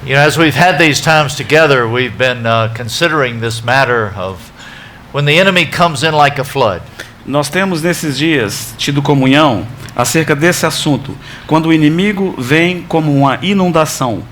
You know, as we've had these times together, we've been considering this matter of when the enemy comes in like a flood. Nós temos nesses dias tido comunhão acerca desse assunto, quando o inimigo vem como uma inundação.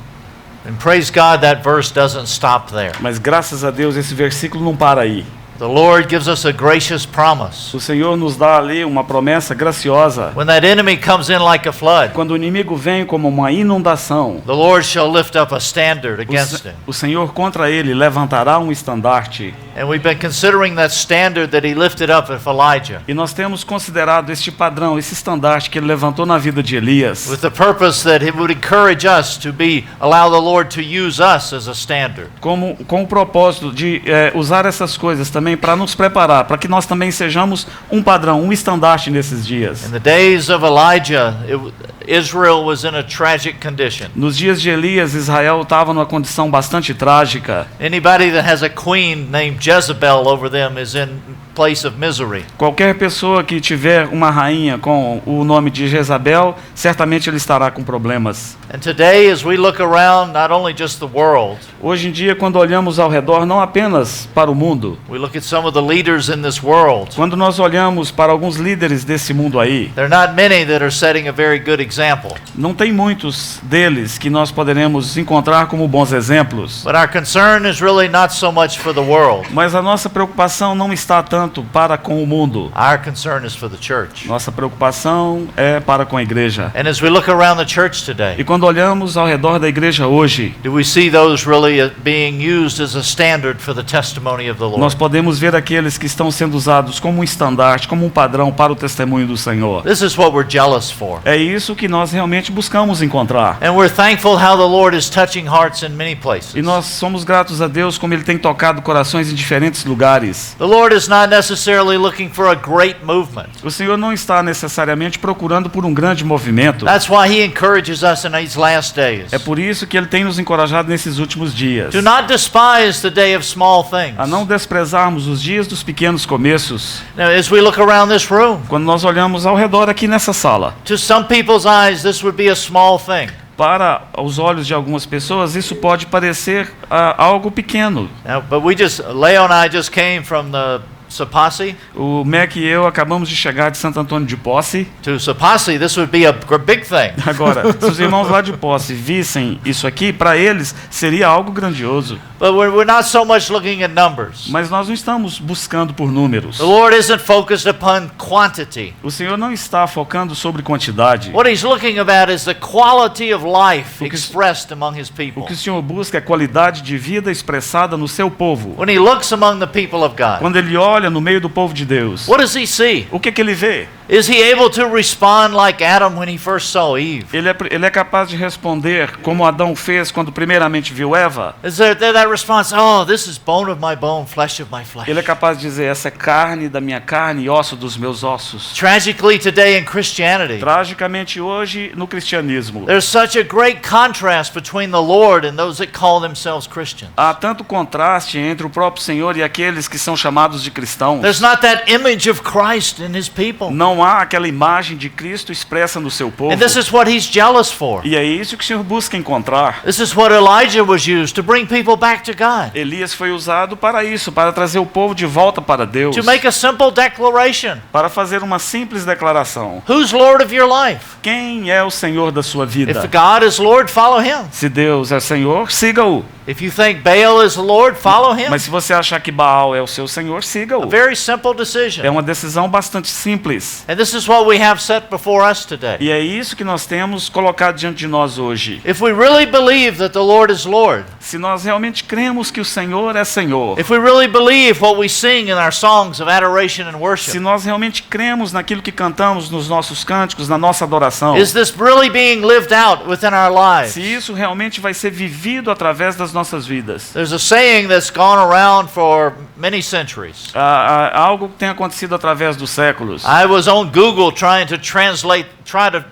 And praise God that verse doesn't stop there. Mas graças a Deus esse versículo não para aí. The Lord gives us a gracious promise. O Senhor nos dá ali uma promessa graciosa. When that enemy comes in like a flood, Quando o inimigo vem como uma inundação, the Lord shall lift up a standard against him. o Senhor contra ele levantará um estandarte. And we've been considering that standard that he lifted up with Elijah, E nós temos considerado este padrão, esse estandarte que ele levantou na vida de Elias, with the purpose that he would encourage us to allow the Lord to use us as a standard. com o propósito de usar essas coisas também para nos preparar, para que nós também sejamos um padrão, um estandarte nesses dias. In the days of Elijah, Israel was in a tragic condition. Nos dias de Elias, Israel estava numa condição bastante trágica. Anybody that has a queen named Jezebel over them is in place of misery. Qualquer pessoa que tiver uma rainha com o nome de Jezabel, certamente ele estará com problemas. And today, as we look around, not only just the world, Hoje em dia, quando olhamos ao redor, não apenas para o mundo, we look at some of the leaders in this world. quando nós olhamos para alguns líderes desse mundo aí, There are not many that are setting a very good example. não tem muitos deles que nós poderemos encontrar como bons exemplos. But our concern is really not so much for the world. Mas a nossa preocupação não está tanto para com o mundo. Our concern is for the church. Nossa preocupação é para com a igreja. And as we look around the church today, E quando olhamos ao redor da igreja hoje, do we see those really being used as a standard for the testimony of the nós Lord? podemos ver aqueles que estão sendo usados como um estandarte, como um padrão para o testemunho do Senhor. This is what we're jealous for. É isso que nós realmente buscamos encontrar. And we're thankful how the Lord is touching hearts in many places. E nós somos gratos a Deus como Ele tem tocado corações em diferentes lugares. The Lord is not necessarily looking for a great movement. O Senhor não está necessariamente procurando por um grande movimento. That's why He encourages us in these last days. É por isso que Ele tem nos encorajado nesses últimos dias. Do not despise the day of small things. A não desprezarmos os dias dos pequenos começos. Now, as we look around this room, Quando nós olhamos ao redor aqui nessa sala, to some people's eyes, this would be a small thing. para os olhos de algumas pessoas, isso pode parecer algo pequeno. Now, but Leo and I just came from the Sapasi. O Mac e eu acabamos de chegar de Santo Antônio de Posse. To Sapasi, this would be a big thing. Agora, se os irmãos lá de Posse vissem isso aqui, para eles seria algo grandioso. But we're not so much looking at numbers. Mas nós não estamos buscando por números. The Lord isn't focused upon quantity. O Senhor não está focando sobre quantidade. What He's looking about is the quality of life expressed among His O people. que o Senhor busca é qualidade de vida expressada no seu povo. When He looks among the people of God, Quando ele olha no meio do povo de Deus, what does He see? o que ele vê? Is He able to respond like Adam when he first saw Eve? Ele é capaz de responder como Adão fez quando primeiramente viu Eva? Is there that response? Oh, this is bone of my bone, flesh of my flesh. Ele é capaz de dizer, essa é carne da minha carne e osso dos meus ossos. Tragically today in Christianity, Tragicamente hoje no cristianismo, there's such a great contrast between the Lord and those that call themselves Christians. há tanto contraste entre o próprio Senhor e aqueles que são chamados de cristãos. There's not that image of Christ in His people. Não há aquela imagem de Cristo expressa no seu povo. And this is what He's jealous for. E é isso que o Senhor busca encontrar. This is what Elijah was used to bring people back to God. Elias foi usado para isso, para trazer o povo de volta para Deus. To make a simple declaration. Para fazer uma simples declaração. Who's Lord of your life? Quem é o Senhor da sua vida? If God is Lord, follow Him. Se Deus é Senhor, siga-o. If you think Baal is the Lord, follow Him. Mas se você achar que Baal é o seu Senhor, A siga-o. very simple decision. É uma decisão bastante simples. And this is what we have set before us today. E é isso que nós temos colocado diante de nós hoje. If we really believe that the Lord is Lord, Se nós realmente cremos que o Senhor é Senhor, if we really believe what we sing in our songs of adoration and se worship, nós realmente cremos naquilo que cantamos nos nossos cânticos, na nossa adoração, is this really being lived out within our lives? se isso realmente vai ser vivido através das nossas vidas. There's a saying that's gone around for many centuries. Algo que tem acontecido através dos séculos. I was on Google trying to translate,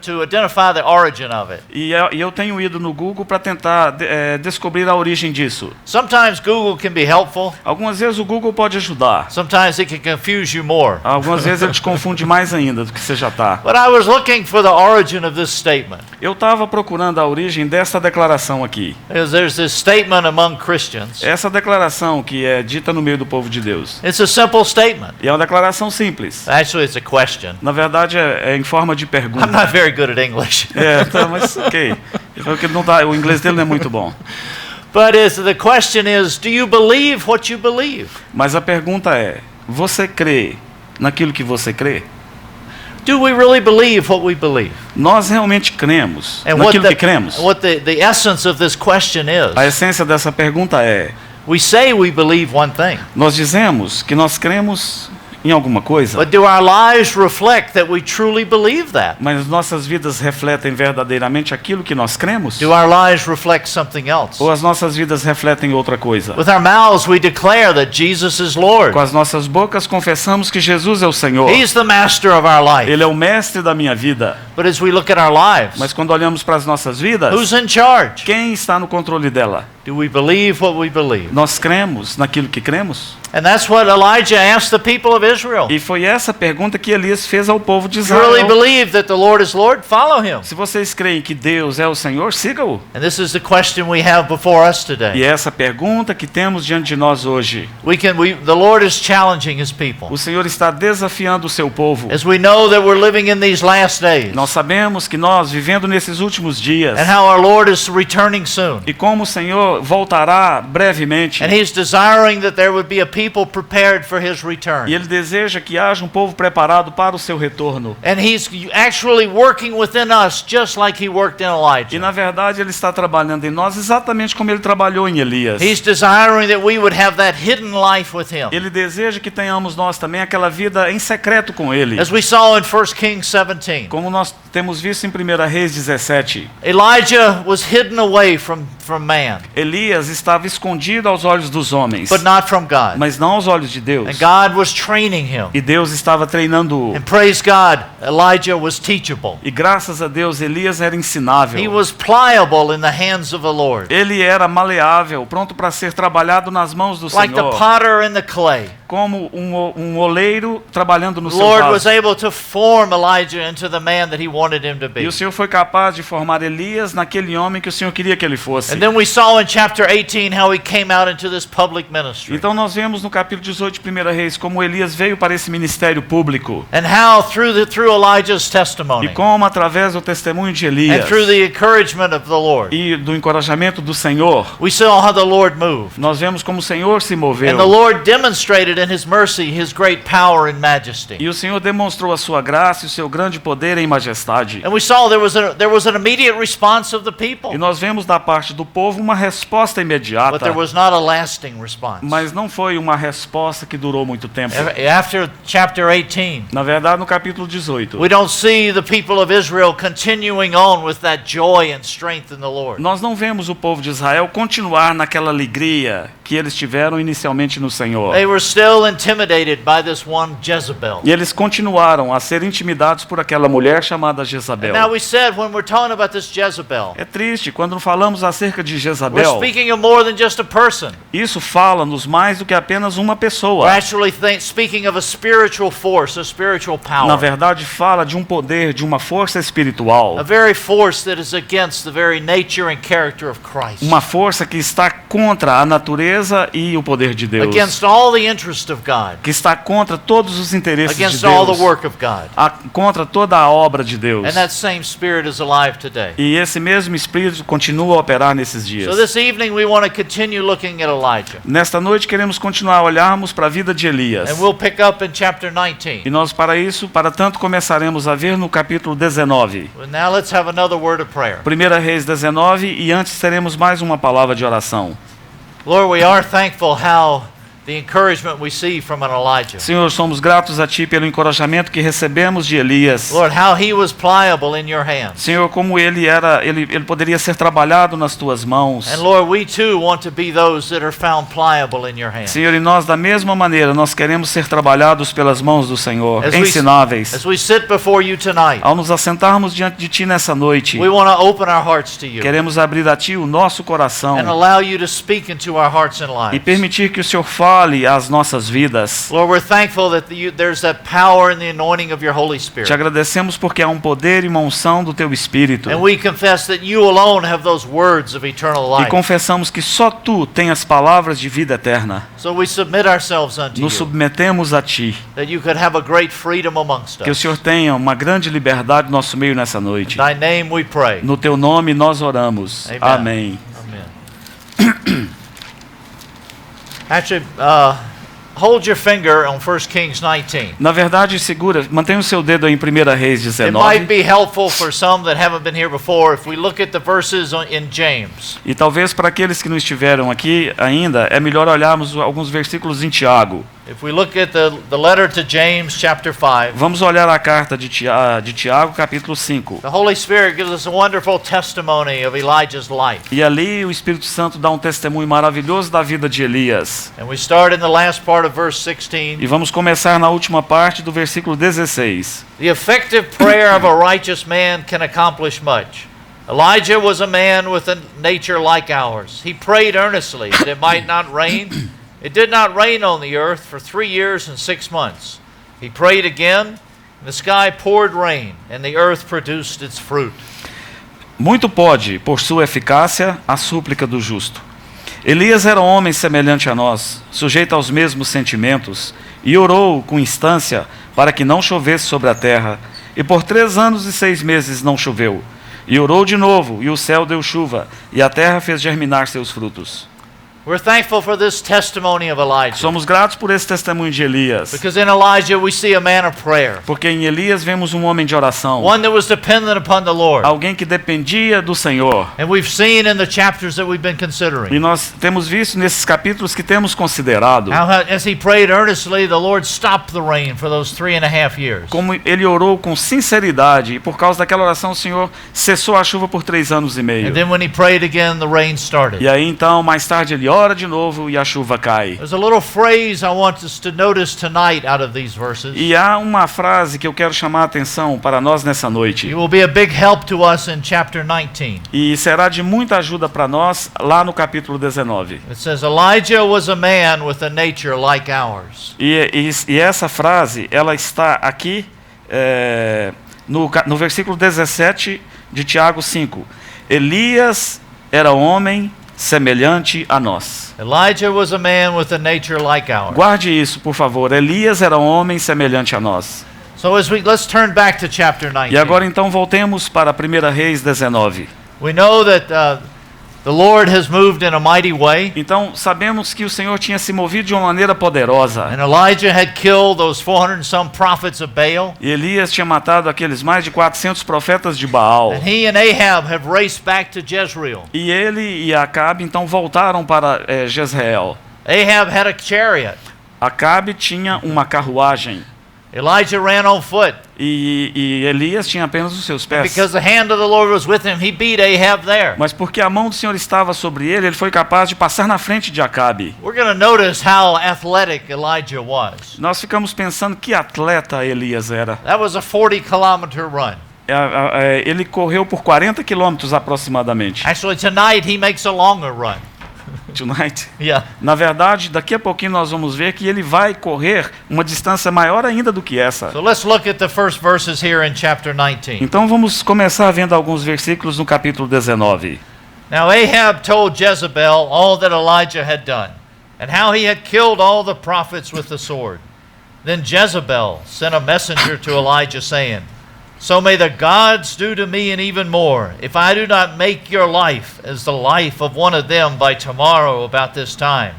to identify the origin of it. E eu tenho ido no Google para tentar descobrir a origem disso? Sometimes Google can be helpful. Algumas vezes o Google pode ajudar. Sometimes it can confuse you more. Algumas vezes ele te confunde mais ainda do que você já está. But I was looking for the origin of this statement. Eu estava procurando a origem dessa declaração aqui. Because there's this statement among Christians. Essa declaração que é dita no meio do povo de Deus. It's a simple statement. E é uma declaração simples. Actually, it's a question. Na verdade, é em forma de I'm pergunta. not very good at English. Tá, mas ok. Porque o inglês dele não é muito bom. But the question is, do you believe what you believe? Mas a pergunta é, você crê naquilo que você crê? Do we really believe what we believe? Nós realmente cremos And naquilo que cremos? what the essence of this question A is, essência dessa pergunta é, we say we believe one thing, nós dizemos que nós cremos em alguma coisa, but do our lives reflect that we truly believe that? mas nossas vidas refletem verdadeiramente aquilo que nós cremos? Do our lives reflect something else? Ou as nossas vidas refletem outra coisa? With our mouths we declare that Jesus is Lord. Com as nossas bocas confessamos que Jesus é o Senhor. He's the master of our life. Ele é o mestre da minha vida. But as we look at our lives, Mas quando olhamos para as nossas vidas, who's in charge? quem está no controle dela? Do we believe what we believe? Nós cremos naquilo que cremos? And that's what Elijah asked the people of Israel. E foi essa pergunta que Elias fez ao povo de If you really Israel. believe that the Lord is Lord, follow him. Se vocês creem que Deus é o Senhor, siga-o. And this is the question we have before us E today. essa pergunta que temos diante de nós hoje. The Lord is challenging his people. O Senhor está desafiando o seu povo. As we know that we're living in these last days, Nós sabemos que nós, vivendo nesses últimos dias, and how our Lord is returning soon. e como o Senhor voltará brevemente, And he's desiring that there would be a people prepared for his e return. Ele deseja que haja um povo preparado para o seu retorno. And he's actually working within us just like he worked in E Elijah. na verdade Ele está trabalhando em nós exatamente como Ele trabalhou em Elias. He's desiring that we would have that hidden life with him. Ele deseja que tenhamos nós também aquela vida em secreto com Ele. As we saw in 1 Kings 17, Como nós temos visto em 1 Reis 17. Elijah was hidden away from man, Elias estava escondido aos olhos dos homens, but not from God. mas não aos olhos de Deus. And God was training him. E Deus estava treinando-o. And praise God, Elijah was teachable. E graças a Deus, Elias era He ensinável. was pliable in the hands of the Lord, Ele era maleável, pronto para ser trabalhado nas mãos do like the Senhor. potter in the clay. Como um oleiro trabalhando no The seu Lord was vaso. able to form Elijah into the man that he wanted him to E be. o Senhor foi capaz de formar Elias naquele homem que o Senhor queria que ele fosse. And then we saw in chapter 18 how he came out into this public ministry. Então nós vemos no capítulo 18 de 1 Reis como Elias veio para esse ministério público. And how through Elijah's E testimony como através do testemunho de and Elias through the encouragement of the Lord, e do encorajamento do Senhor, we saw how the Lord moved. nós vemos como o Senhor se And the moveu. Lord demonstrated in his mercy his great power and majesty. E o Senhor demonstrou a sua graça e o seu grande poder em majestade. And we saw there was an immediate response of the people, E nós vemos da parte do povo uma resposta but imediata, there was not a lasting response. mas não foi uma resposta que durou muito tempo. After chapter 18, Na verdade, no capítulo 18, we don't see the people of Israel continuing on with that joy and strength in the Lord. nós não vemos o povo de Israel continuar naquela alegria que eles tiveram inicialmente no Senhor. They were still intimidated by this one Jezebel. E eles continuaram a ser intimidados por aquela mulher chamada Jezabel. And now we said when we're talking about this Jezebel, É triste quando falamos acerca de we're Jezabel. speaking of more than just a person. Isso fala-nos mais do que apenas uma We're pessoa. actually speaking of a spiritual force, a spiritual Na power. verdade, fala de um poder, de uma força espiritual. A very force that is against the very nature and character of Christ. Uma força que está contra a natureza e o poder de Deus. Against all the interest of God. Que está contra todos os interesses de Against all the Deus. work of God. Contra toda a obra de Deus. And that same spirit is alive today. E esse mesmo espírito continua a operar nesses dias. So this evening we want to continue looking at Elijah. Nesta noite queremos continuar a olharmos para a vida de Elias. And we'll pick up in chapter 19. E nós para tanto começaremos a ver no capítulo 19. Well, now let's have another word of prayer. 1 Reis 19 e antes teremos mais uma palavra de oração. Lord, we are thankful how the encouragement we see from an Elijah. Senhor, somos gratos a Ti pelo encorajamento que recebemos de Elias. Lord, how he was pliable in your hands. Senhor, como ele poderia ser trabalhado nas Tuas mãos. And Lord, we too want to be those that are found pliable in your hands. Senhor, e nós da mesma maneira, nós queremos ser trabalhados pelas mãos do Senhor, ensináveis. As we sit before you tonight, Ao nos assentarmos diante de Ti nessa noite, we want to open our hearts to you queremos abrir a Ti o nosso coração and allow you to speak into our hearts and e lives. permitir que o Senhor fale às nossas vidas. Lord, we're thankful that there's that power in the anointing of your Holy Te Spirit. agradecemos porque há um poder e uma unção do Teu Espírito. And we confess that you alone have those words of eternal E life. confessamos que só Tu tens as palavras de vida eterna. So we submit ourselves unto Nos you, submetemos a Ti. that you could have a great freedom amongst Que o us. Senhor tenha uma grande liberdade no nosso meio nessa noite. In thy name we pray. No Teu nome nós oramos. Amen. Amém. Amen. Actually, hold your finger on 1 Kings 19. Na verdade, mantenha o seu dedo aí em 1 Reis It might 19. be helpful for some that haven't been here before if we look at the verses in James. E talvez para aqueles que não estiveram aqui ainda, é melhor olharmos alguns versículos em Tiago. If we look at the letter to James chapter 5, Vamos olhar a carta de Tiago, capítulo 5. the Holy Spirit gives us a wonderful testimony of Elijah's life. E ali o Espírito Santo dá um testemunho maravilhoso da vida de Elias. And we start in the last part of verse 16. E vamos começar na última parte do versículo 16. The effective prayer of a righteous man can accomplish much. Elijah was a man with a nature like ours. He prayed earnestly that it might not rain. It did not rain on the earth for 3 years and 6 months. He prayed again, and the sky poured rain, and the earth produced its fruit. Muito pode, por sua eficácia, a súplica do justo. Elias era um homem semelhante a nós, sujeito aos mesmos sentimentos, e orou com instância para que não chovesse sobre a terra. E por 3 anos e 6 meses não choveu. E orou de novo, e o céu deu chuva, e a terra fez germinar seus frutos. We're thankful for this testimony of Elijah. Somos gratos por esse testemunho de Elias, Because in Elijah we see a man of prayer. porque em Elias vemos um homem de oração, One that was dependent upon the Lord. alguém que dependia do Senhor. And we've seen in the chapters that we've been E considering nós temos visto nesses capítulos que temos considerado how as he prayed earnestly, the Lord stopped the rain for those 3.5 years. como ele orou com sinceridade, e por causa daquela oração o Senhor cessou a chuva por 3 anos e meio. And then when he prayed again, the rain started. E aí então, mais tarde ele ora de novo e a chuva cai. There's a little phrase I want us to notice tonight out of these verses. E há uma frase que eu quero chamar a atenção para nós nessa noite. It will be a big help to us in chapter 19. E será de muita ajuda para nós lá no capítulo 19. It says, Elijah was a man with a nature like ours. E essa frase, ela está aqui no versículo 17 de Tiago 5. Elias era homem semelhante a nós. Elijah was a man with a nature like ours. Guarde isso, por favor. Elias era homem semelhante a nós. So let's turn back to chapter 19. E agora então voltemos para 1 Reis 19. We know that the Lord has moved in a mighty way. Então sabemos que o Senhor tinha se movido de uma maneira poderosa. And Elijah had killed those 400 and some prophets of Baal. E Elias tinha matado aqueles mais de 400 profetas de Baal. And he and Ahab have raced back to Jezreel. E ele e Acabe então voltaram para Jezreel. Ahab had a chariot. Acabe tinha uma carruagem. Elijah ran on foot. E Elias tinha apenas os seus pés. Because the hand of the Lord was with him, he beat Ahab there. Mas porque a mão do Senhor estava sobre ele, ele foi capaz de passar na frente de Acabe. We're going to notice how athletic Elijah was. Nós ficamos pensando que atleta Elias era. That was a 40-kilometer run. Ele correu por 40 quilômetros aproximadamente. Actually, tonight he makes a longer run. Tonight. Yeah. Na verdade, daqui a pouquinho nós vamos ver que ele vai correr uma distância maior ainda do que essa. So let's look at the first verses here in chapter 19. Então vamos começar vendo alguns versículos no capítulo 19. Now Ahab told Jezebel all that Elijah had done, and how he had killed all the prophets with the sword. Then Jezebel sent a messenger to Elijah, saying, So may the gods do to me and even more, if I do not make your life as the life of one of them by tomorrow about this time.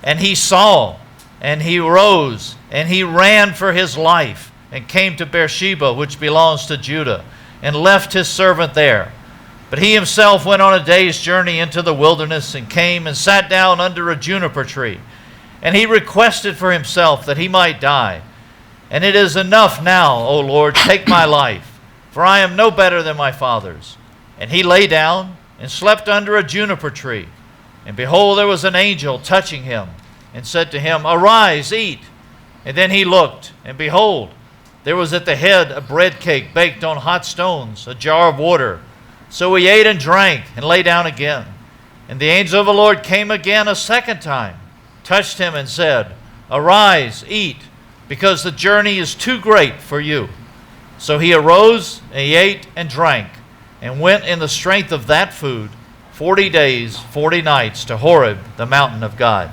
And he saw, and he rose, and he ran for his life, and came to Beersheba, which belongs to Judah, and left his servant there. But he himself went on a day's journey into the wilderness, and came and sat down under a juniper tree. and he requested for himself that he might die. And it is enough now, O Lord, take my life, for I am no better than my fathers. And he lay down and slept under a juniper tree. And behold, there was an angel touching him, and said to him, Arise, eat. And then he looked, and behold, there was at the head a bread cake baked on hot stones, a jar of water. So he ate and drank, and lay down again. And the angel of the Lord came again a second time, touched him, and said, Arise, eat, because the journey is too great for you. So he arose, and he ate and drank, and went in the strength of that food 40 days, 40 nights to Horeb, the mountain of God.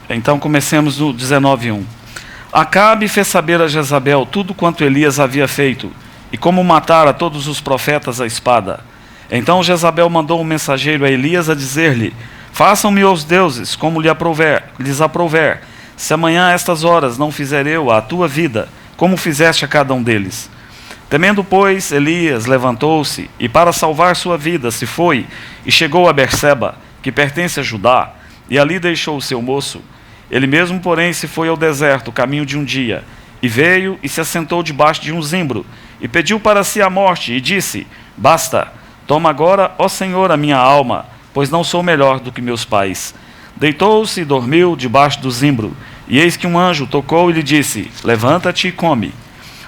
Então comecemos no 19:1. Acabe fez saber a Jezabel tudo quanto Elias havia feito, e como matara todos os profetas à espada. Então Jezabel mandou um mensageiro a Elias a dizer-lhe, Façam-me os deuses, como lhes aprouver, se amanhã a estas horas não fizer eu a tua vida, como fizeste a cada um deles. Temendo, pois, Elias levantou-se, e para salvar sua vida se foi, e chegou a Berseba, que pertence a Judá, e ali deixou o seu moço. Ele mesmo, porém, se foi ao deserto, caminho de um dia, e veio e se assentou debaixo de um zimbro, e pediu para si a morte, e disse, Basta, toma agora, ó Senhor, a minha alma, pois não sou melhor do que meus pais. Deitou-se e dormiu debaixo do zimbro, e eis que um anjo tocou e lhe disse, Levanta-te e come.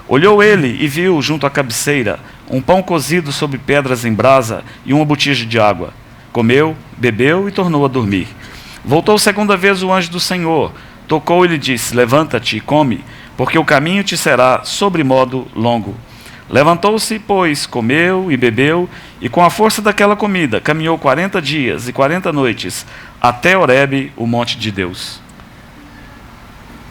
Olhou ele e viu, junto à cabeceira, um pão cozido sobre pedras em brasa e uma botija de água. Comeu, bebeu e tornou a dormir. Voltou segunda vez o anjo do Senhor, tocou e lhe disse, Levanta-te e come, porque o caminho te será sobremodo longo. Levantou-se, pois, comeu e bebeu, e com a força daquela comida caminhou 40 dias e 40 noites, até Horebe, o monte de Deus.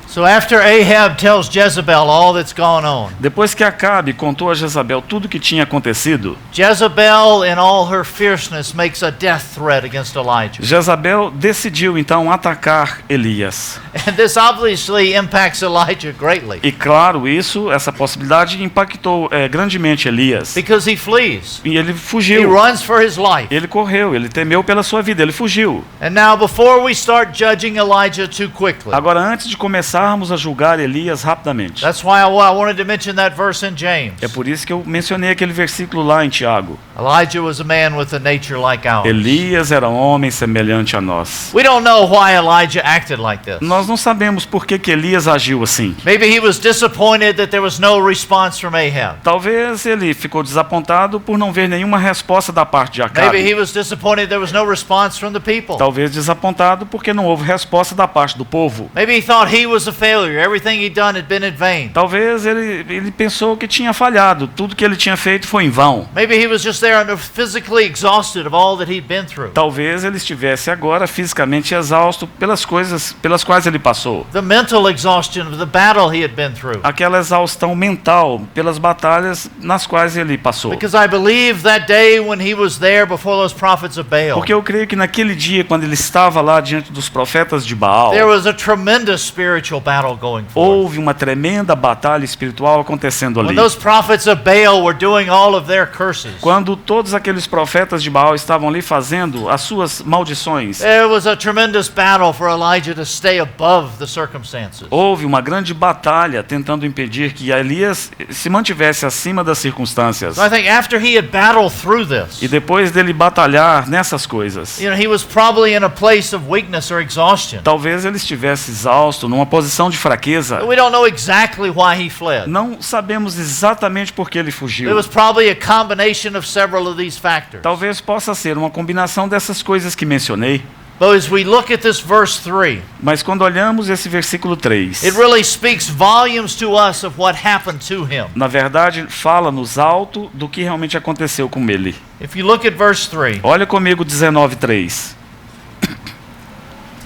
So after Ahab tells Jezebel all that's gone on, Depois que Acabe contou a Jezabel tudo o que tinha acontecido, Jezebel, in all her fierceness, makes a death threat against Elijah. Jezabel decidiu então atacar Elias. And this obviously impacts Elijah greatly E claro, essa possibilidade impactou grandemente Elias. because he flees. E ele He fugiu, runs for his life. ele correu, ele temeu pela sua vida, ele fugiu. And now, before we start judging Elijah too quickly, Agora, antes de começarmos a julgar Elias rapidamente, that's why I wanted to mention that verse in James. é por isso que eu mencionei aquele versículo lá em Tiago. Elijah was a man with a nature like ours. Elias era um homem semelhante a nós. We don't know why Elijah acted like this. Nós não sabemos por que Elias agiu assim. Maybe he was disappointed that there was no response from Ahab. Talvez ele ficou desapontado por não ver nenhuma resposta da parte de Maybe Acabe. he was disappointed there was no response from the people. Talvez desapontado porque não houve resposta da parte do povo. Maybe he thought he was a failure. Everything he'd done had been in vain. Talvez ele pensou que tinha falhado, tudo que ele tinha feito foi em vão. Maybe he was just there and physically exhausted of all that he'd been through. Talvez ele estivesse agora fisicamente exausto pelas coisas pelas quais ele passou. The mental exhaustion of the battle he had been through. Aquela exaustão mental pelas batalhas nas quais ele passou. Because I believe that day when he was there before those prophets of Baal, Porque eu creio que naquele dia, quando ele estava lá diante dos profetas de Baal, there was a tremendous spiritual battle going forth. houve uma tremenda batalha espiritual acontecendo When ali. those prophets of Baal were doing all of their curses, Quando todos aqueles profetas de Baal estavam ali fazendo as suas maldições, there was a tremendous battle for Elijah to stay above the circumstances. houve uma grande batalha tentando impedir que Elias se mantivesse acima das circunstâncias. So I think after he had battled through this, E depois dele batalhar nessas coisas, he was probably in a place of weakness or exhaustion. talvez ele estivesse exausto, numa posição de fraqueza. We don't know exactly why he fled. Não sabemos exatamente por que ele It fugiu. was probably a combination of several of these factors. Talvez possa ser uma combinação dessas coisas que mencionei. But as we look at this verse 3, Mas quando olhamos esse versículo 3, it really speaks volumes to us of what happened to him. na verdade, fala-nos alto do que realmente aconteceu com ele. If you look at verse 3, Olha comigo 19:3.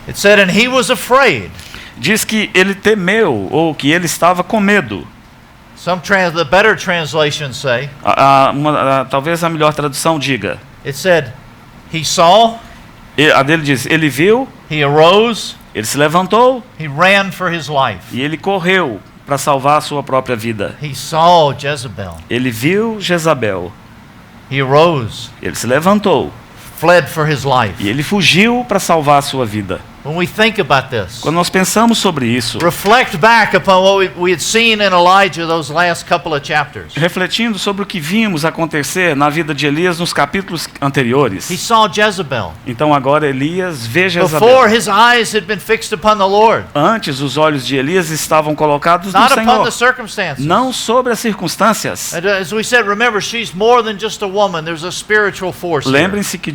it said, and he was afraid. Diz que ele temeu, ou que ele estava com medo. The better translations say, Talvez a melhor tradução diga. it said, he saw, A dele diz, ele viu, he arose, ele se levantou he ran for his life. e ele correu para salvar a sua própria vida. He saw Jezebel. Ele viu Jezabel, He arose, ele se levantou fled for his life. e ele fugiu para salvar a sua vida. When we think about this, Quando nós pensamos sobre isso, reflect back upon what we had seen in Elijah those last couple of chapters. refletindo sobre o que vimos acontecer na vida de Elias nos capítulos He anteriores, saw Jezebel. então agora Elias vê Jezabel. Before, his eyes had been fixed upon the Lord, Antes, os olhos de Elias estavam colocados no not upon Senhor, the circumstances. não sobre as circunstâncias. And as we said, remember, she's more than just a woman. There's a spiritual force here. Lembrem-se que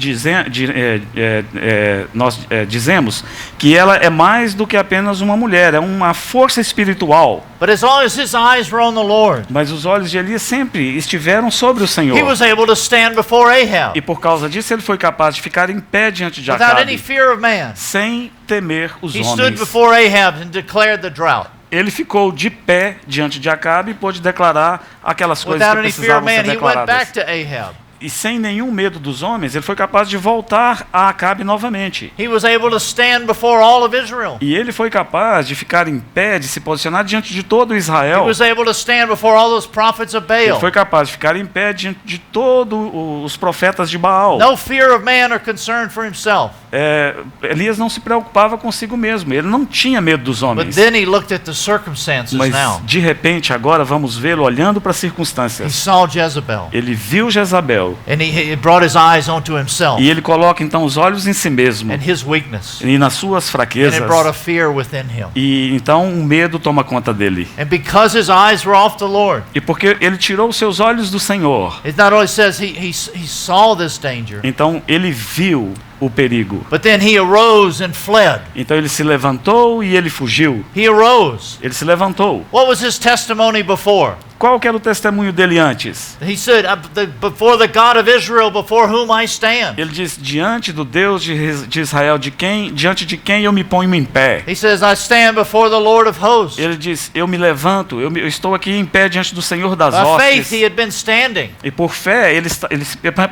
nós dizemos que ela é mais do que apenas uma mulher, é uma força espiritual. But as long as his eyes were on the Lord, Mas os olhos de Elias sempre estiveram sobre o Senhor. he was able to stand before Ahab E por causa disso ele foi capaz de ficar em pé diante de without any Acabe, fear of man. sem temer os He stood homens. before Ahab and declared the drought. Ele ficou de pé diante de Acabe e pôde declarar aquelas coisas Without que any fear of precisavam ser man, he went declaradas. back to Ahab. E sem nenhum medo dos homens, ele foi capaz de voltar a Acabe novamente. He was able to stand before all of Israel. E ele foi capaz de ficar em pé, de se posicionar diante de todo He Israel. was able to stand before all those prophets of Ele Baal. foi capaz de ficar em pé diante de todos os profetas de Baal. No fear of man or concern for himself. Elias não se preocupava consigo mesmo, ele não tinha medo dos But homens. then he looked at the circumstances Mas now. de repente agora vamos vê-lo olhando para as He circunstâncias. saw Jezebel. Ele viu Jezabel And he brought his eyes onto himself e ele coloca então os olhos em si mesmo and his weakness. e nas suas And fraquezas. it brought a fear within him. E então o medo toma conta dele. And because his eyes were off the Lord, E porque ele tirou os seus olhos do Senhor, it not only says he saw this danger, então ele viu o perigo. but then he arose and fled. Então ele se levantou e ele fugiu. He arose. Ele se levantou. What was his testimony before? Qual que era o testemunho dele antes? He said, before the God of Israel, before whom I stand. Ele diz: diante do Deus de Israel, diante de quem eu me ponho em pé. He says, I stand before the Lord of hosts. Ele diz: eu me levanto, eu estou aqui em pé diante do Senhor das By faith hostes. he had been standing, E por fé ele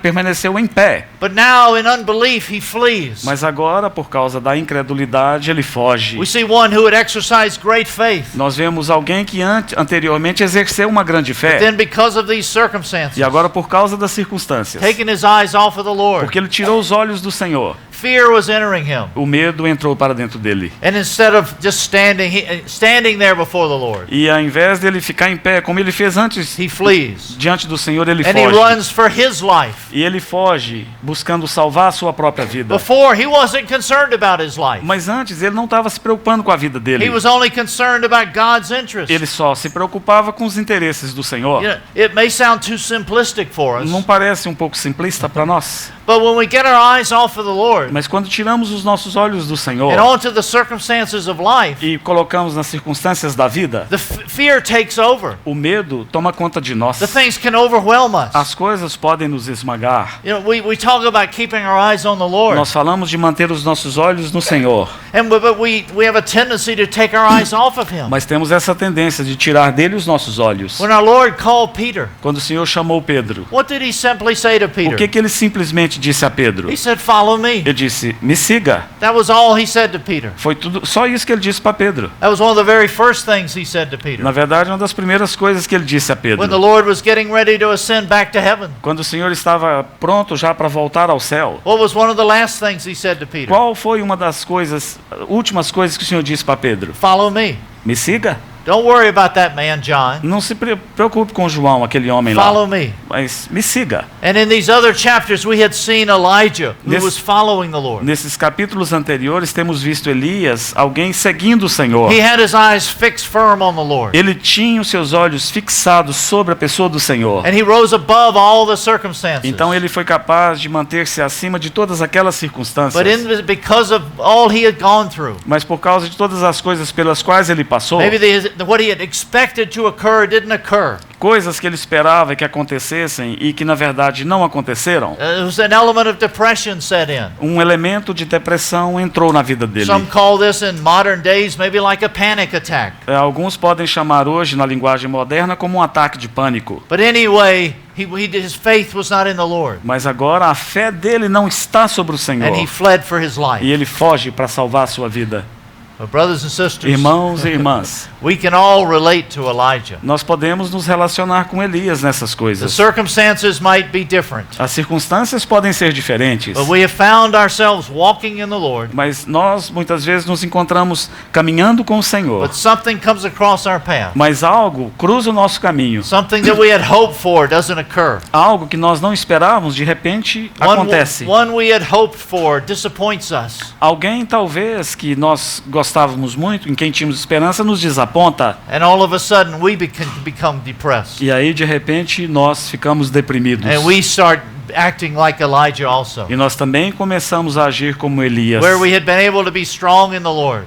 permaneceu em pé. but now in unbelief he flees. Mas agora, por causa da incredulidade, ele foge. We see one who had exercised great faith. Nós vemos alguém que anteriormente exerceu uma grande fé. Then because of these circumstances, E agora, por causa das circunstâncias, taking his eyes off of the Lord, porque ele tirou os olhos do Senhor, fear was entering him. o medo entrou para dentro dele. And instead of just standing there before the Lord, E ao invés dele ficar em pé, como ele fez antes, he flees. diante do Senhor, ele And he foge. runs for his life. E ele foge, buscando salvar a sua própria vida. Before, he wasn't concerned about his life. Mas antes, ele não estava se preocupando com a vida dele. He was only concerned about God's interest. Ele só se preocupava com os interesses do Senhor. You know, it may sound too simplistic for us, Não parece um pouco simplista para nós? but when we get our eyes off of the Lord Mas quando tiramos os nossos olhos do Senhor and onto the circumstances of life, e colocamos nas circunstâncias da vida, the fear takes over. o medo toma conta de nós. The things can overwhelm us. As coisas podem nos esmagar. You know, we talk about keeping our eyes on the Lord, Nós falamos de manter os nossos olhos no Senhor, but we have a tendency to take our eyes off of Him. mas temos essa tendência de tirar dele os nossos olhos. When our Lord called Peter, Quando o Senhor chamou Pedro, what did He simply say to o Peter? que ele simplesmente disse a Pedro? He said, "Follow me." Ele disse: me siga. That was all He said to Peter. Foi tudo, só isso que ele disse para Pedro. That was one of the very first things He said to Peter. Na verdade, uma das primeiras coisas que ele disse a When the Pedro. Lord was getting ready to ascend back to heaven, Quando o Senhor estava pronto já para voltar ao céu. what was one of the last things He said to Peter? Qual foi uma das últimas coisas que o Senhor disse para Pedro? Follow me. Me siga. Don't worry about that man, John. Não se preocupe com João, aquele homem lá. Follow me. Mas me siga. And in these other chapters, we had seen Elijah, who Nesse- was following the Lord. Nesses capítulos anteriores temos visto Elias, alguém seguindo o Senhor. He had his eyes fixed firm on the Lord. Ele tinha os seus olhos fixados sobre a pessoa do Senhor. And he rose above all the circumstances. Então ele foi capaz de manter-se acima de todas aquelas circunstâncias. Because of all he had gone through, Mas por causa de todas as coisas pelas quais ele passou, maybe what he had expected to occur didn't occur. coisas que ele esperava que acontecessem e que na verdade não aconteceram, It was an element of depression set in. um elemento de depressão entrou na vida dele. Some call this in modern days maybe like a panic attack. Alguns podem chamar hoje, na linguagem moderna, como um ataque de pânico. But anyway, his faith was not in the Lord. Mas agora a fé dele não está sobre o Senhor. And he fled for his life. E ele foge para salvar a sua vida. But brothers and sisters, Irmãos e irmãs, we can all relate to Elijah. nós podemos nos relacionar com Elias nessas The coisas. circumstances might be different, As circunstâncias podem ser diferentes, but we have found ourselves walking in the Lord. mas nós muitas vezes nos encontramos caminhando com o Senhor. But something comes across our path. Mas algo cruza o nosso caminho. Something that we had hoped for doesn't occur. Algo que nós não esperávamos, de repente acontece. One we had hoped for disappoints us. Alguém talvez que nós gostávamos muito, em quem tínhamos esperança, nos desaponta. And all of a sudden we become depressed. E aí de repente nós ficamos deprimidos. And we start acting like Elijah also. E nós também começamos a agir como Elias. Where we had been able to be strong in the Lord.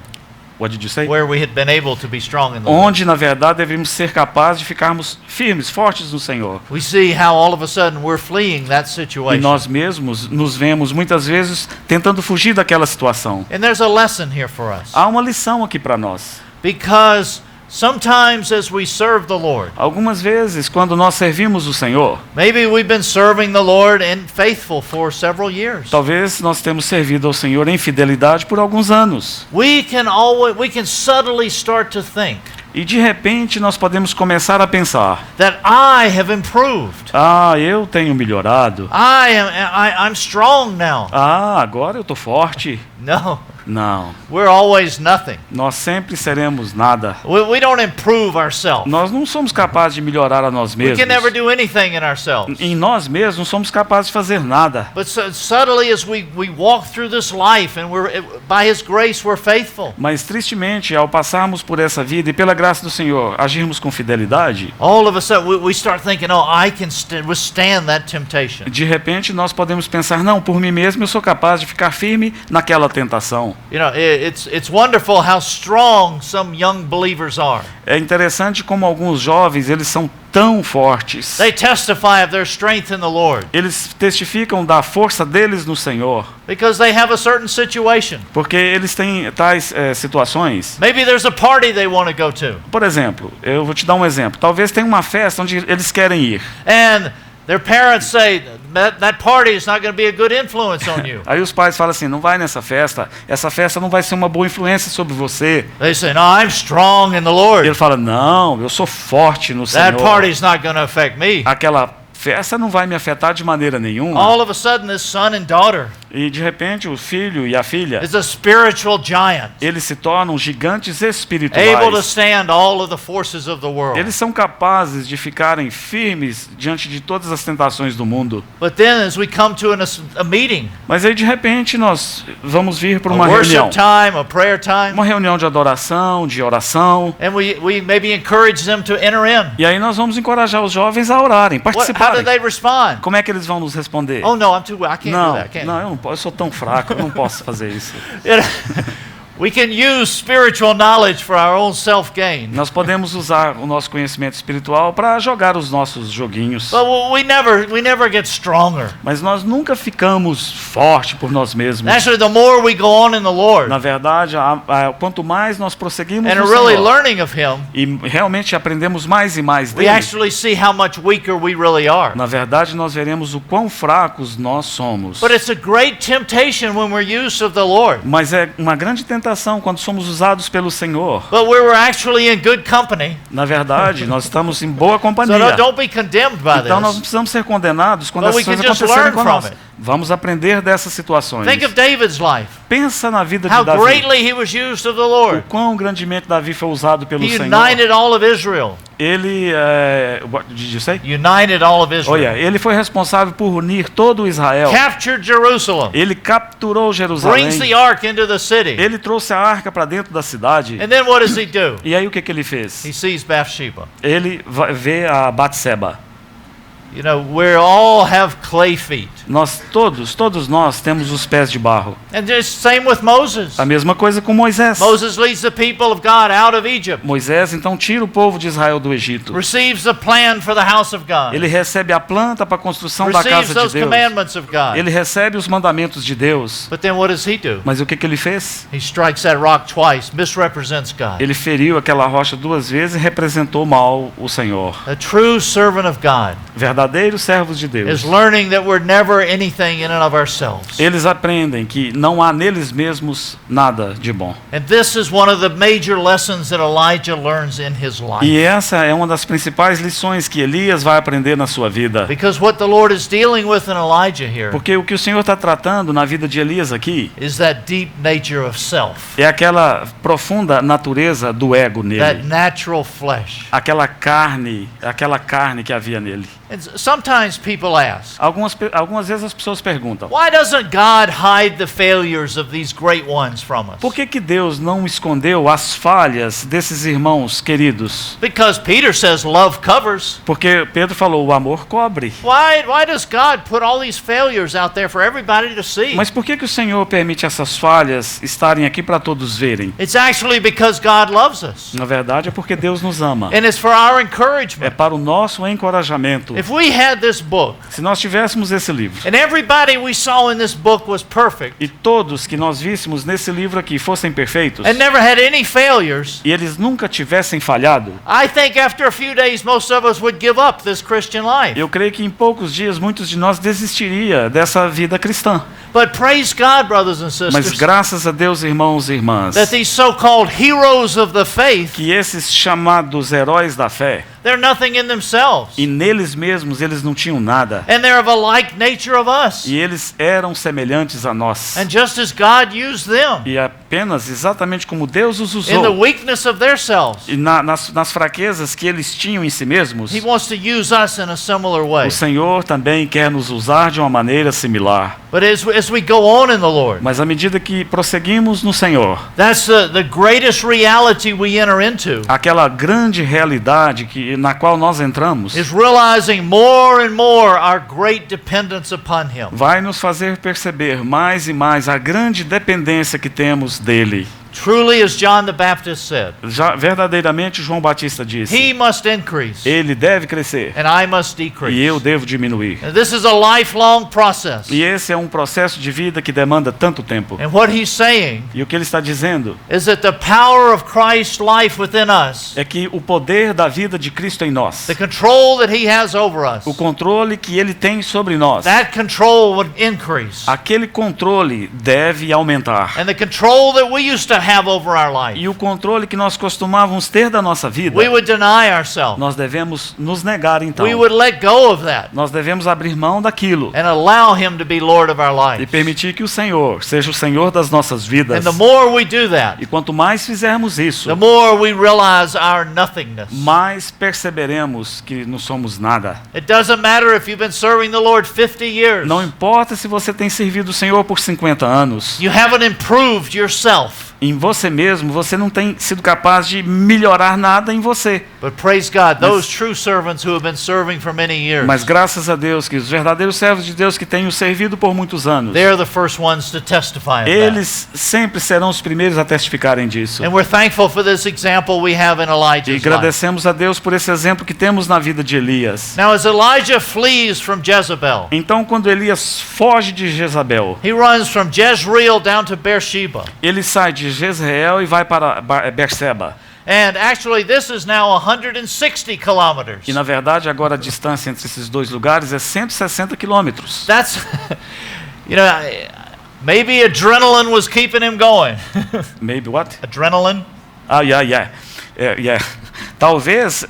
What did you say? Where we had been able to be strong in the Lord. Onde na verdade deveríamos ser capazes de ficarmos firmes, fortes no Senhor. We see how all of a sudden we're fleeing that E situation. nós mesmos nos vemos muitas vezes tentando fugir daquela situação. And there's a lesson here for us. Há uma lição aqui para nós. Because sometimes as we serve the Lord, Algumas vezes, quando nós servimos o Senhor, maybe we've been serving the Lord and faithful for several years. talvez nós temos servido ao Senhor em fidelidade por alguns anos. We can subtly start to think E de repente nós podemos começar a pensar: that I have improved. eu tenho melhorado. I'm strong now. Agora eu estou forte. No, Não, we're always nothing. nós sempre seremos nada. We don't improve ourselves. Nós não somos capazes de melhorar a nós We can never mesmos. do anything in ourselves. Em nós mesmos não somos capazes de fazer nada. But subtly as we walk through this life and by His grace we're faithful. Mas tristemente, ao passarmos por essa vida e pela graça do Senhor agirmos com fidelidade, All of a sudden we start thinking, oh, I can withstand that temptation. de repente nós podemos pensar: não, por mim mesmo eu sou capaz de ficar firme naquela tentação. You know, it's wonderful how strong some young believers are. É interessante como alguns jovens, eles são tão fortes. They testify of their strength in the Lord Eles testificam da força deles no Senhor, because they have a certain situation. porque eles têm tais situações. Maybe there's a party they want to go to, Por exemplo, eu vou te dar um exemplo. Talvez tenha uma festa onde eles querem ir. and their parents say that party is not going to be a good influence on you. Aí os pais falam assim: não vai nessa festa, essa festa não vai ser uma boa influência sobre você. They say, no, I'm strong in the Ele Lord. fala: não, eu sou forte no That Senhor. party is not going to affect me. Aquela festa não vai me afetar de maneira nenhuma. All of a sudden, this son and daughter E de repente o filho e a filha, is a spiritual giant, eles se tornam gigantes able to espirituais. stand all of the forces of the world. Eles são capazes de ficarem firmes diante de todas as tentações do mundo. But then as we come to a meeting, Mas aí de repente nós vamos vir para a uma reunião. worship time, a prayer time, Uma reunião de adoração, de oração. and we maybe encourage them to enter in. E aí nós vamos encorajar os jovens a orarem, How do participarem. they respond? Como é que eles vão nos responder? Oh no, I can't do Não, that. Can't. não, eu não posso, eu sou tão fraco, eu não posso fazer isso. You know, we can use spiritual knowledge for our own self-gain. Nós podemos usar o nosso conhecimento espiritual para jogar os nossos joguinhos. But we never get stronger. Mas nós nunca ficamos fortes por nós mesmos. Actually, the more we go on in the Lord Na verdade, quanto mais nós prosseguimos and no are really Senhor, learning of Him, e realmente aprendemos mais e mais we dele, actually see how much weaker we really are. na verdade nós veremos o quão fracos nós somos. But it's a great temptation when we're used of the Lord. Mas é uma grande tentação quando somos usados pelo Senhor. But we were actually in good company. Na verdade, nós estamos em boa So companhia. don't be condemned by Então nós não this. precisamos ser condenados quando But essas we can coisas just acontecerem learn com nós. from it. Vamos aprender dessas situações. Think of David's life. Pensa na vida How de Davi. greatly he was used of the O Lord. quão grandemente Davi foi usado pelo He Senhor. united all of Israel. Ele, what did you say? United all of Israel. Olha, ele foi responsável por unir todo o Israel. Captured Jerusalem. Ele capturou Jerusalém. Brings the ark into the city. Ele trouxe a arca para dentro da cidade. And then what does he do? E aí o que ele fez? He sees Bathsheba. Ele vê a Batseba. You know, we all have clay feet. Nós todos nós temos os pés de barro. And just same with Moses. A mesma coisa com Moisés. Moses leads the people of God out of Egypt. Moisés então tira o povo de Israel do Egito. Receives a plan for the house of God. Ele recebe a planta para a construção da Receives casa de those Deus. commandments of God. Ele recebe os mandamentos de Deus. But then what does he do? Mas o que ele fez? He strikes that rock twice, misrepresents God. Ele feriu aquela rocha 2 vezes e representou mal o Senhor. A true servant of God Verdadeiro verdadeiros servos de Deus, is learning that we're never anything in and of ourselves. eles aprendem que não há neles mesmos nada de bom. And this is one of the major lessons that Elijah learns in his life. E essa é uma das principais lições que Elias vai aprender na sua vida. Because what the Lord is dealing with in Elijah here Porque o que o Senhor está tratando na vida de Elias aqui is that deep nature of self, é aquela profunda natureza do ego that nele. natural flesh. Aquela carne que havia nele. And sometimes people ask, Algumas vezes as pessoas perguntam: why doesn't God hide the failures of these great ones from us? por que Deus não escondeu as falhas desses irmãos queridos? Because Peter says love covers. Porque Pedro falou: o amor cobre. Why does God put all these failures out there for everybody to see? Mas por que o Senhor permite essas falhas estarem aqui para todos verem? It's actually because God loves us. Na verdade é porque Deus nos ama. And it's for our É encouragement. para o nosso encorajamento. If we had this book, Se nós tivéssemos esse livro and everybody we saw in this book was perfect, e todos que nós víssemos nesse livro aqui fossem perfeitos and never had any failures, e eles nunca tivessem falhado, I think after a few days most of us would give up this Christian life. eu creio que em poucos dias muitos de nós desistiria dessa vida cristã. But praise God, brothers and Mas sisters, graças a Deus, irmãos e irmãs, that these so-called heroes of the faith, que esses chamados heróis da fé, they're nothing in themselves. e neles mesmos eles não tinham nada, And they're of a like nature of us. e eles eram semelhantes a nós. And just as God used them E apenas exatamente como Deus os in the usou, weakness of their selves, e nas fraquezas que eles tinham em si mesmos, He wants to use us in a similar way. o Senhor também quer nos usar de uma maneira similar. But as we go on in the Lord, Mas à medida que prosseguimos no Senhor, that's the greatest reality we enter into, aquela grande realidade na qual nós entramos is realizing more and more our great dependence upon Him. vai nos fazer perceber mais e mais a grande dependência que temos dele. Truly, as John the Baptist said, Já verdadeiramente João Batista disse: He must increase ele deve crescer and I must e eu decrease. devo diminuir. And this is a lifelong process. E esse é um processo de vida que demanda tanto tempo. And what He's saying E o que ele está dizendo is that the power of Christ's life within us, é que o poder da vida de Cristo em nós, the control that He has over us, o controle que ele tem sobre nós, that control would increase. aquele controle deve aumentar. And the control that we used to have over our life, E o controle que nós costumávamos ter da nossa vida, we would deny ourselves. nós devemos nos negar então. We would let go of that Nós devemos abrir mão daquilo and allow Him to be Lord of our e life. permitir que o Senhor seja o Senhor das nossas vidas. And the more we do that, E quanto mais fizermos isso, the more we realize our nothingness. mais perceberemos que não somos nada. It doesn't matter if you've been serving the Lord 50 years. Não importa se você tem servido o Senhor por 50 anos. You haven't improved yourself. Em você mesmo, você não tem sido capaz de melhorar nada em você. But praise God, those true servants who have been serving for many years, Mas graças a Deus que os verdadeiros servos de Deus que têm o servido por muitos anos, they're the first ones to testify of that. eles sempre serão os primeiros a testificarem disso. And we're thankful for this example we have in E Elijah's life. agradecemos a Deus por esse exemplo que temos na vida de Elias. Now, as Elijah flees from Jezebel, Então, quando Elias foge de Jezabel, he runs from Jezreel down to Beersheba. ele sai de Jezreel e vai para Berseba. And actually, this is now 160 kilometers. E na verdade, agora a distância entre esses dois lugares é 160 quilômetros. That's, you know, maybe adrenaline was keeping him going. Maybe what? Adrenaline? Yeah. Talvez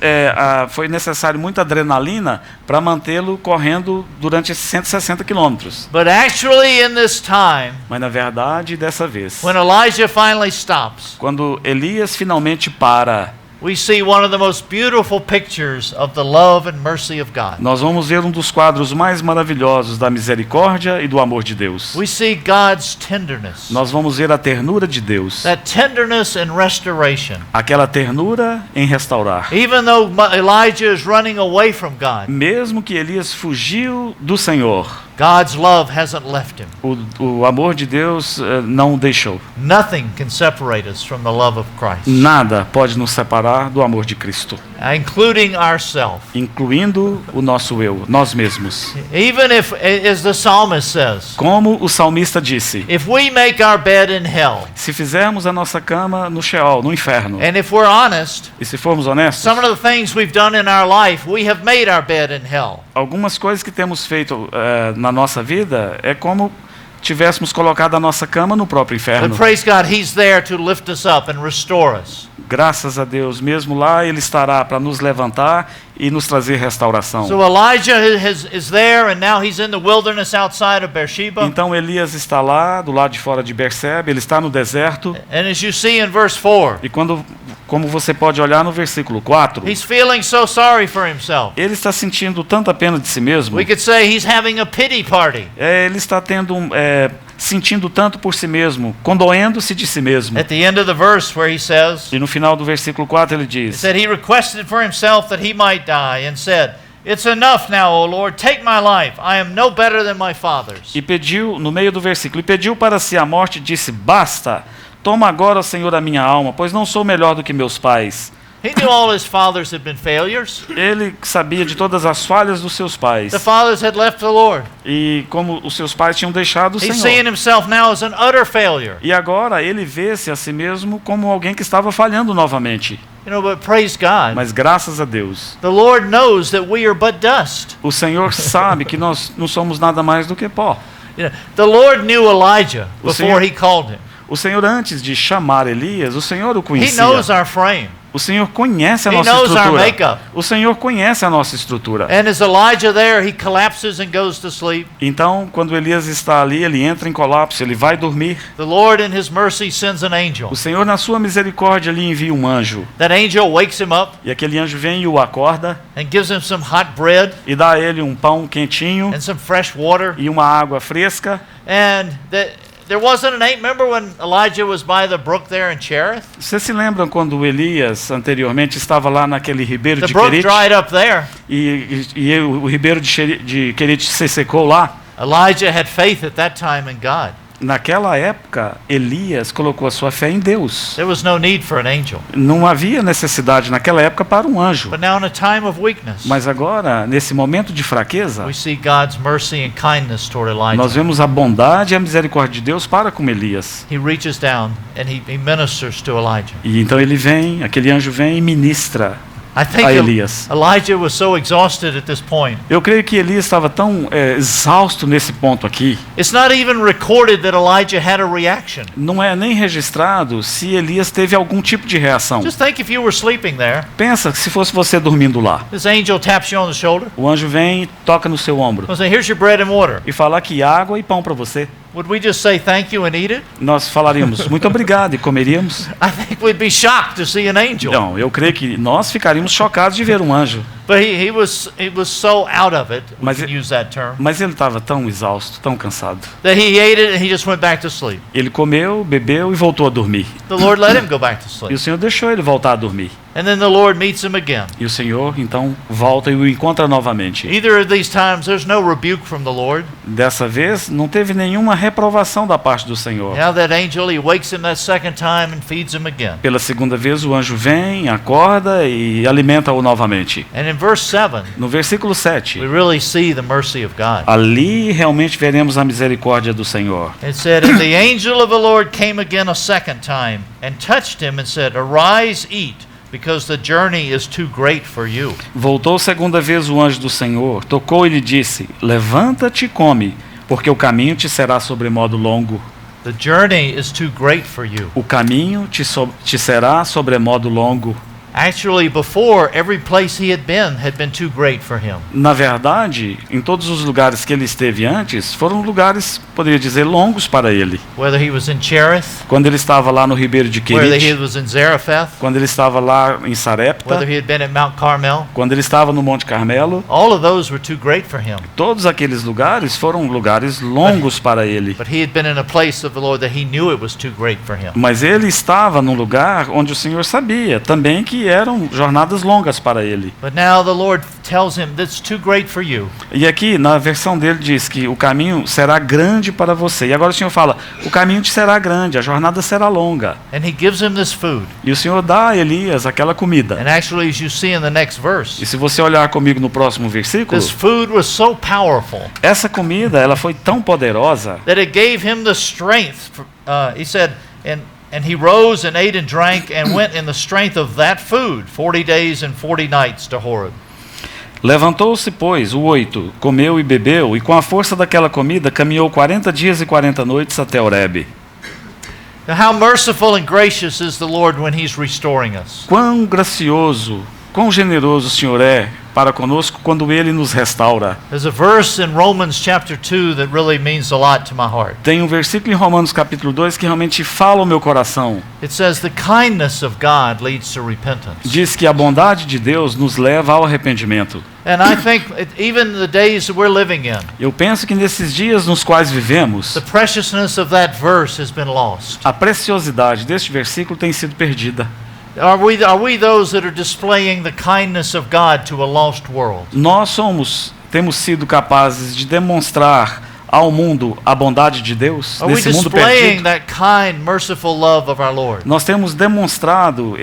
foi necessário muita adrenalina para mantê-lo correndo durante esses 160 quilômetros. But actually, in this time, Mas na verdade, dessa vez, when Elijah finally stops, quando Elias finalmente para, we see one of the most beautiful pictures of the love and mercy of God. nós vamos ver um dos quadros mais maravilhosos da misericórdia e do amor de Deus. We see God's tenderness, Nós vamos ver a ternura de Deus, that tenderness and restoration. aquela ternura em restaurar. Even though Elijah is running away from God, Mesmo que Elias fugiu do Senhor, God's love hasn't left him. o amor de Deus não o deixou. Nothing can separate us from the love of Christ. Nada pode nos separar do amor de Cristo. including ourselves. incluindo o nosso eu, nós mesmos. Even if, as the psalmist says, Como o salmista disse, if we make our bed in hell, se fizermos a nossa cama no Sheol, no inferno, and if we're honest, e se formos honestos, some of the things we've done in our life, we have made our bed in hell. algumas coisas que temos feito na nossa vida é como tivéssemos colocado a nossa cama no próprio But inferno. praise God, He's there to lift us up and restore us. Graças a Deus, mesmo lá Ele estará para nos levantar e nos trazer restauração. So Elijah is there, and now he's in the wilderness outside of Beersheba. Então Elias está lá, do lado de fora de Bersebe, ele está no deserto. And as you see in verse 4, E como você pode olhar no versículo 4, he's feeling so sorry for himself. ele está sentindo tanta pena de si mesmo. We could say he's having a pity party. Ele está sentindo tanto por si mesmo, condoendo-se de si mesmo. At the end of the verse where he says, E no final do versículo 4 ele it diz: said he requested for himself that he might die and said, "It's enough now, O Lord, take my life. I am no better than my fathers." E pediu, no meio do versículo, e pediu para si a morte, disse: basta, toma agora, Senhor, a minha alma, pois não sou melhor do que meus pais. He knew all his fathers had been failures. Ele sabia de todas as falhas dos seus pais. The fathers had left the Lord. E como os seus pais tinham deixado o He's Senhor. seeing himself now as an utter failure. E agora ele vê-se a si mesmo como alguém que estava falhando novamente. You know, but praise God. Mas graças a Deus, The Lord knows that we are but dust. o Senhor sabe que nós não somos nada mais do que pó. You know, the Lord knew Elijah O before Senhor- he called him. O Senhor, antes de chamar Elias, o Senhor o He conhecia. knows our frame. O Senhor conhece a He nossa knows our estrutura. makeup. O Senhor conhece a nossa estrutura. And as Elijah there, he collapses and goes to sleep. Então, quando Elias está ali, ele entra em colapso, ele vai dormir. The Lord in his mercy sends an angel. O Senhor, na sua misericórdia, lhe envia um anjo. That angel wakes him up E aquele anjo vem e o acorda and gives him some hot bread e dá a ele um pão quentinho and some fresh water. e uma água fresca. And there wasn't an angel. Remember when Elijah was by the brook there in Cherith? Vocês se lembram quando Elias, anteriormente, estava lá naquele ribeiro The de brook Querite? dried up there. E o ribeiro de Querite se secou lá? Elijah had faith at that time in God. Naquela época, Elias colocou a sua fé em Deus. There was no need for an angel. Não havia necessidade naquela época para um anjo. But now in a time of weakness, Mas agora, nesse momento de fraqueza, we see God's mercy and kindness toward nós Elijah. vemos a bondade e a misericórdia de Deus para com Elias. He reaches down and he ministers to Elijah. E então ele vem, aquele anjo vem e ministra I think a Elias. Elijah was so exhausted at this point. Eu creio que Elias estava tão exausto nesse ponto aqui. It's not even recorded that Elijah had a reaction. Não é nem registrado se Elias teve algum tipo de reação. Just think if you were sleeping there, Pensa que se fosse você dormindo lá. this angel taps you on the shoulder O anjo vem e toca no seu ombro and say, "Here's your bread and water." e fala que água e pão para você. Would we just say thank you and eat it? Nós falaríamos muito obrigado e comeríamos. I think we'd be shocked to see an angel. Não, eu creio que nós ficaríamos chocados de ver um anjo. But he was so out of it, we Mas can use that term, Mas ele estava tão exausto, tão cansado. that he ate it and he just went back to sleep. Ele comeu, bebeu e voltou a dormir. The Lord let him go back to E sleep. o Senhor deixou ele voltar a dormir. And then the Lord meets him again. E o Senhor, então, volta e o encontra novamente. Either of these times, there's no rebuke from the Lord. Dessa vez, não teve nenhuma reprovação da parte do Senhor. Now that angel, he wakes him that second time and feeds him again. Pela segunda vez, o anjo vem, acorda e alimenta-o novamente. And in verse 7, No versículo 7, we really see the mercy of God. ali realmente veremos a misericórdia do Senhor. It said, "And the angel of the Lord came again a second time and touched him and said, 'Arise, eat, because the journey is too great for you.'" Voltou segunda vez o anjo do Senhor, tocou e lhe disse: levanta-te e come, porque o caminho te será sobremodo longo. The journey is too great for you. O caminho te será sobremodo longo. Actually, before, every place he had been too great for him. Na verdade, em todos os lugares que ele esteve antes, foram lugares, poderia dizer, longos para ele. Whether he was in Cherith, Quando ele estava lá no ribeiro de whether he Querite, was in Zarephath, quando ele estava lá em Sarepta, whether he had been at Mount Carmel, quando ele estava no Monte Carmelo, all of those were too great for him. todos aqueles lugares foram lugares longos para ele. But he had been in a place of the Lord that he knew it was too great for him. Mas ele estava num lugar onde o Senhor sabia também que eram jornadas longas para ele. But now the Lord tells him that's too great for you. E aqui, na versão dele, diz que o caminho será grande para você. E agora o Senhor fala, o caminho te será grande, a jornada será longa. And he gives him this food. E o Senhor dá a Elias aquela comida. And actually, as you see in the next verse, E se você olhar comigo no próximo versículo, this food was so powerful essa comida ela foi tão poderosa that it gave him the strength. He said, and he rose and ate and drank and went in the strength of that food 40 days and 40 nights to Horeb. Levantou-se, pois, o 8, comeu e bebeu, e com a força daquela comida caminhou 40 dias e 40 noites até Horebe. Now, how merciful and gracious is the Lord when he's restoring us. Quão gracioso, quão generoso o Senhor é para conosco quando Ele nos restaura. There's a verse in Romans chapter 2 that really means a lot to my heart. Tem um versículo em Romanos capítulo 2 que realmente fala o meu coração. It says the kindness of God leads to repentance. Diz que a bondade de Deus nos leva ao arrependimento. And I think even the days that we're living in, Eu penso que nesses dias nos quais vivemos, the preciousness of that verse has been lost. a preciosidade deste versículo tem sido perdida. Are we those that are displaying the kindness of God to a lost world? Nós temos sido capazes de demonstrar ao mundo a bondade de Deus, Are we nesse mundo displaying perdido. that kind, merciful love of our Lord? Nós temos demonstrado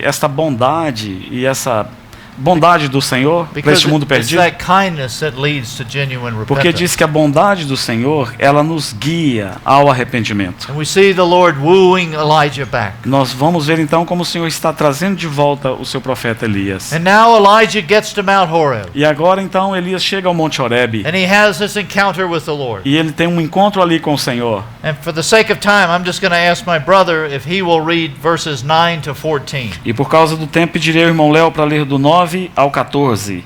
esta bondade e essa bondade do Senhor para Because este mundo it's perdido. that kindness that leads to genuine Porque repentance. diz que a bondade do Senhor, ela nos guia ao arrependimento. And we see the Lord wooing Elijah back. Nós vamos ver então como o Senhor está trazendo de volta o seu profeta Elias. And now Elijah gets to Mount Horeb. E agora então Elias chega ao Monte Horebe And he has this encounter with the Lord. e ele tem um encontro ali com o Senhor. And for the sake of time, I'm just going to ask my brother if he will read verses 9 to 14. E por causa do tempo pedirei ao irmão Léo para ler do 9 ao 14.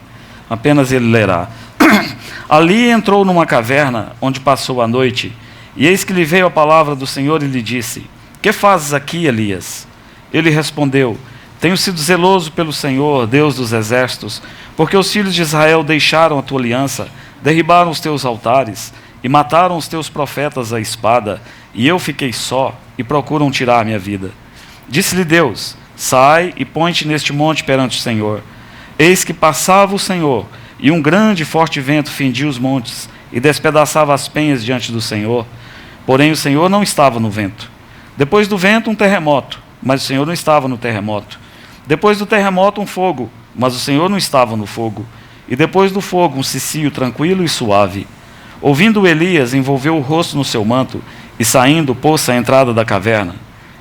Apenas ele lerá. Ali entrou numa caverna onde passou a noite, e eis que lhe veio a palavra do Senhor e lhe disse: Que fazes aqui, Elias? Ele respondeu: Tenho sido zeloso pelo Senhor, Deus dos exércitos, porque os filhos de Israel deixaram a tua aliança, derribaram os teus altares e mataram os teus profetas à espada, e eu fiquei só, e procuram tirar a minha vida. Disse-lhe Deus: Sai e põe-te neste monte perante o Senhor. Eis que passava o Senhor, e um grande e forte vento fendia os montes, e despedaçava as penhas diante do Senhor. Porém o Senhor não estava no vento. Depois do vento um terremoto, mas o Senhor não estava no terremoto. Depois do terremoto um fogo, mas o Senhor não estava no fogo. E depois do fogo um cicio tranquilo e suave. Ouvindo Elias, envolveu o rosto no seu manto, e saindo pôs-se à entrada da caverna.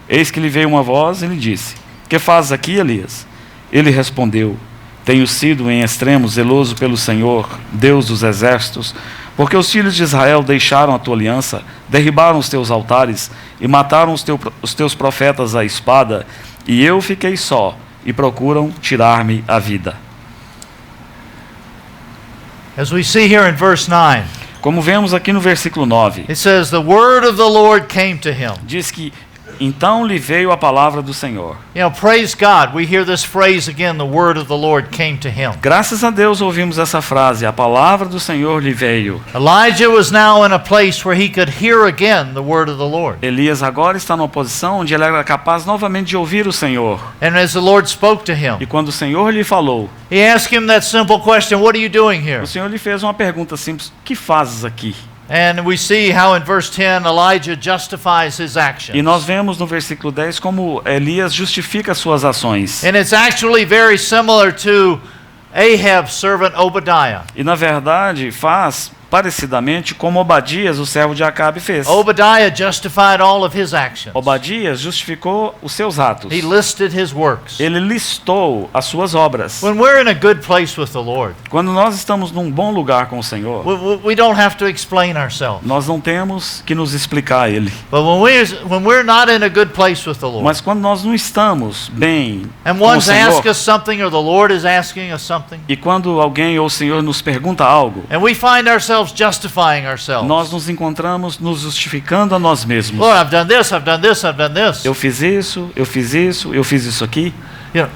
Eis que lhe veio uma voz e lhe disse: Que fazes aqui, Elias? Ele respondeu: Tenho sido em extremo zeloso pelo Senhor, Deus dos exércitos, porque os filhos de Israel deixaram a tua aliança, derribaram os teus altares e mataram os teus profetas à espada, e eu fiquei só, e procuram tirar-me a vida. As we see here in verse 9, Como vemos aqui no versículo 9, it says, The word of the Lord came to him. diz que então lhe veio a palavra do Senhor. You know, praise God. We hear this phrase again, the word of the Lord came to him. Graças a Deus ouvimos essa frase, a palavra do Senhor lhe veio. Elijah was now in a place where he could hear again the word of the Lord. Elias agora está numa posição onde ele era capaz novamente de ouvir o Senhor. And as the Lord spoke to E him, quando o Senhor lhe falou, he asked him that simple question, what are you doing here? o Senhor lhe fez uma pergunta simples: que fazes aqui? And we see how in verse 10 Elijah justifies his E actions. nós vemos no versículo 10 como Elias justifica suas ações. And it's actually very similar to Ahab's servant Obadiah. E na verdade faz parecidamente como Obadias, o servo de Acabe, fez. Obadiah justified all of his actions. Obadias justificou os seus atos. He listed his works. Ele listou as suas obras. When we're in a good place with the Lord, Quando nós estamos num bom lugar com o Senhor, we don't have to explain ourselves. nós não temos que nos explicar a Ele. But when we're not in a good place with the Lord, Mas quando nós não estamos bem and com o one's Senhor, asked us something or the Lord is asking us something, e quando alguém ou o Senhor nos pergunta algo, and we find ourselves justifying ourselves. nós nos encontramos nos justificando a nós mesmos. Lord, I've done this, I've done this, I've done this. Eu fiz isso, eu fiz isso, eu fiz isso aqui. You know,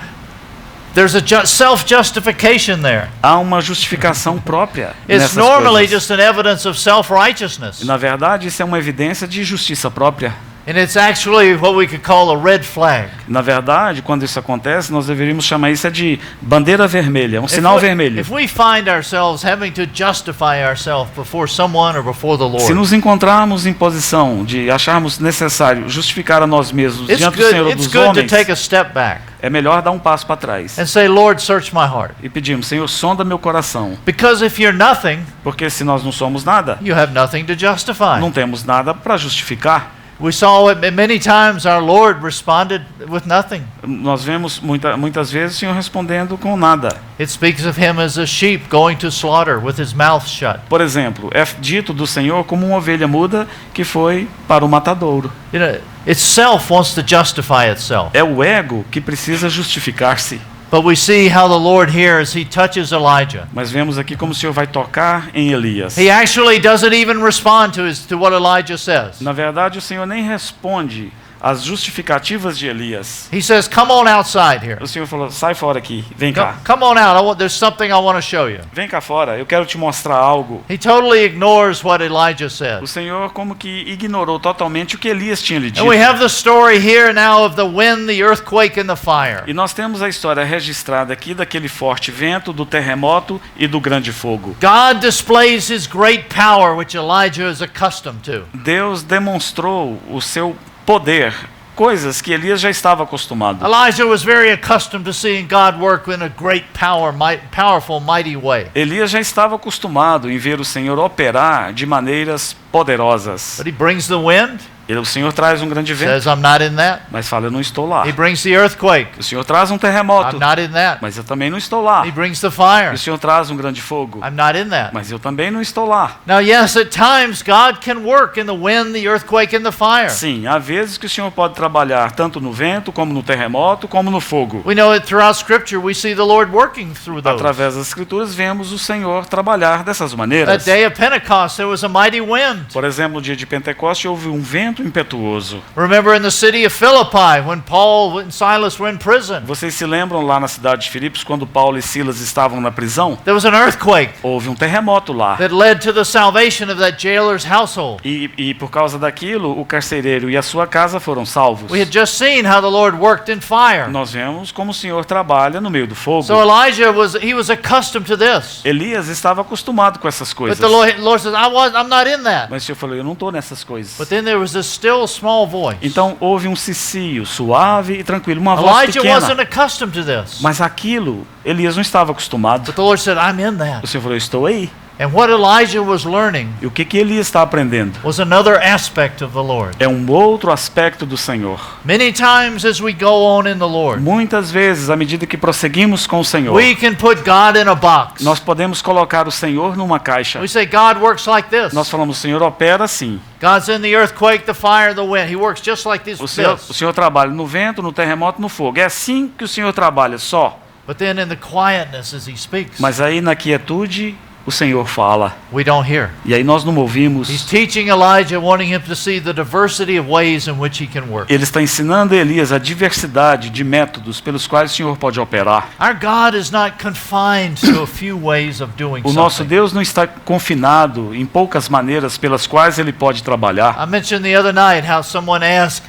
there's a self-justification there. Há uma justificação própria It's nessas normally coisas. just an evidence of self-righteousness. E, na verdade, isso é uma evidência de justiça própria. And it's actually what we could call a red flag. Na verdade, quando isso acontece, nós deveríamos chamar isso de bandeira vermelha, um sinal vermelho. If we find ourselves having to justify ourselves before someone or before the Se Lord, nos encontrarmos em posição de acharmos necessário justificar a nós mesmos it's diante do Senhor ou it's dos good to homens, take a step back é melhor dar um passo para trás and say, Lord, search my heart. e pedimos, Senhor, sonda meu coração, Because if you're nothing, porque se nós não somos nada, you have nothing to justify. não temos nada para justificar. We saw it many times our Lord responded with nothing. Nós vemos muitas vezes o Senhor respondendo com nada. It speaks of him as a sheep going to slaughter with his mouth shut. Por exemplo, é dito do Senhor como uma ovelha muda que foi para o matadouro. You know, itself wants to justify itself. É o ego que precisa justificar-se. But we see how the Lord here, as he touches Elijah, Mas vemos aqui como o Senhor vai tocar em Elias. he actually doesn't even respond to what Elijah says. Na verdade, o Senhor nem responde às justificativas de Elias. He says, come on outside here. O Senhor falou, sai fora aqui, vem cá. Come on out. There's something I want to show you. Vem cá fora, eu quero te mostrar algo. He totally ignores what Elijah O says. Senhor como que ignorou totalmente o que Elias tinha lhe dito. And we have the story here now of the wind, the earthquake, and the fire. E nós temos a história registrada aqui daquele forte vento, do terremoto e do grande fogo. God displays his great power, which Elijah is accustomed to. Deus demonstrou o seu poder, coisas que Elias já estava acostumado. Elijah was very accustomed to seeing God work in a great powerful, mighty way. Elias já estava acostumado em ver o Senhor operar de maneiras poderosas. But he brings the wind, O Senhor traz um grande vento, says, I'm not in that. mas fala, eu não estou lá. He brings the earthquake. O Senhor traz um terremoto, I'm not in that. mas eu também não estou lá. He brings the fire. O Senhor traz um grande fogo, I'm not in that. mas eu também não estou lá. Now, yes, at times God can work in the wind, the earthquake, and the fire. Sim, há vezes que o Senhor pode trabalhar tanto no vento, como no terremoto, como no fogo. We know that throughout Scripture we see the Lord working through those. Através das Escrituras vemos o Senhor trabalhar dessas That maneiras. day of Pentecost there was a mighty wind. Por exemplo, no dia de Pentecoste houve um vento impetuoso. Remember in the city of Philippi when Paul and Silas were in prison. Vocês se lembram lá na cidade de Filipos, quando Paulo e Silas estavam na prisão? There was an earthquake Houve um terremoto lá. that led to the salvation of that jailer's household. E por causa daquilo, o carcereiro e a sua casa foram salvos. We had just seen how the Lord worked in fire. Nós vemos como o Senhor trabalha no meio do fogo. So Elijah was accustomed to this. Elias estava acostumado com essas But coisas. the Lord says, I'm not in that. Mas o Senhor falou, eu não estou nessas coisas. But then there was this still small voice. Então houve um cicio suave e tranquilo, uma voz Elijah wasn't pequena. accustomed to this. Mas aquilo, Elias não estava acostumado. But the Lord said, I'm in O that. Senhor falou, eu estou aí. And what Elijah was learning E o que Elias está aprendendo? was another aspect of the Lord. É um outro aspecto do Senhor. Many times as we go on in the Lord, Muitas vezes, à medida que prosseguimos com o Senhor, we can put God in a box. nós podemos colocar o Senhor numa caixa. We say God works like this. Nós falamos, o Senhor opera assim. God's in the earthquake, the fire, the wind. He works just like this. O Senhor trabalha no vento, no terremoto, no fogo. É assim que o Senhor trabalha, só. But then in the quietness as he speaks, Mas aí na quietude, o Senhor fala. we don't hear. E aí nós não He's ouvimos. teaching Elijah, wanting him to see the diversity of ways in which he can work. Ele está ensinando a Elias a diversidade de métodos pelos quais o Senhor pode operar. Our God is not confined to a few ways of doing O nosso something. Deus não está confinado em poucas maneiras pelas quais Ele pode trabalhar. I mentioned the other night how someone asked,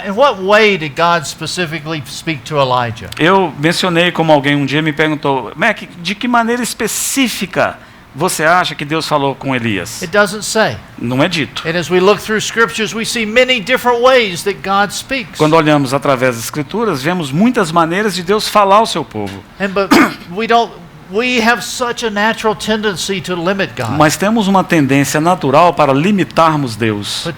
in what way did God specifically speak to Elijah? Eu mencionei como alguém um dia me perguntou, Mac, de que maneira específica você acha que Deus falou com Elias? It doesn't say. Não é dito. And as we look through scriptures, we see many different ways that God speaks. Quando olhamos através das Escrituras, vemos muitas maneiras de Deus falar ao seu povo. But we have such a natural tendency to limit God. Mas temos uma tendência natural para limitarmos Deus. But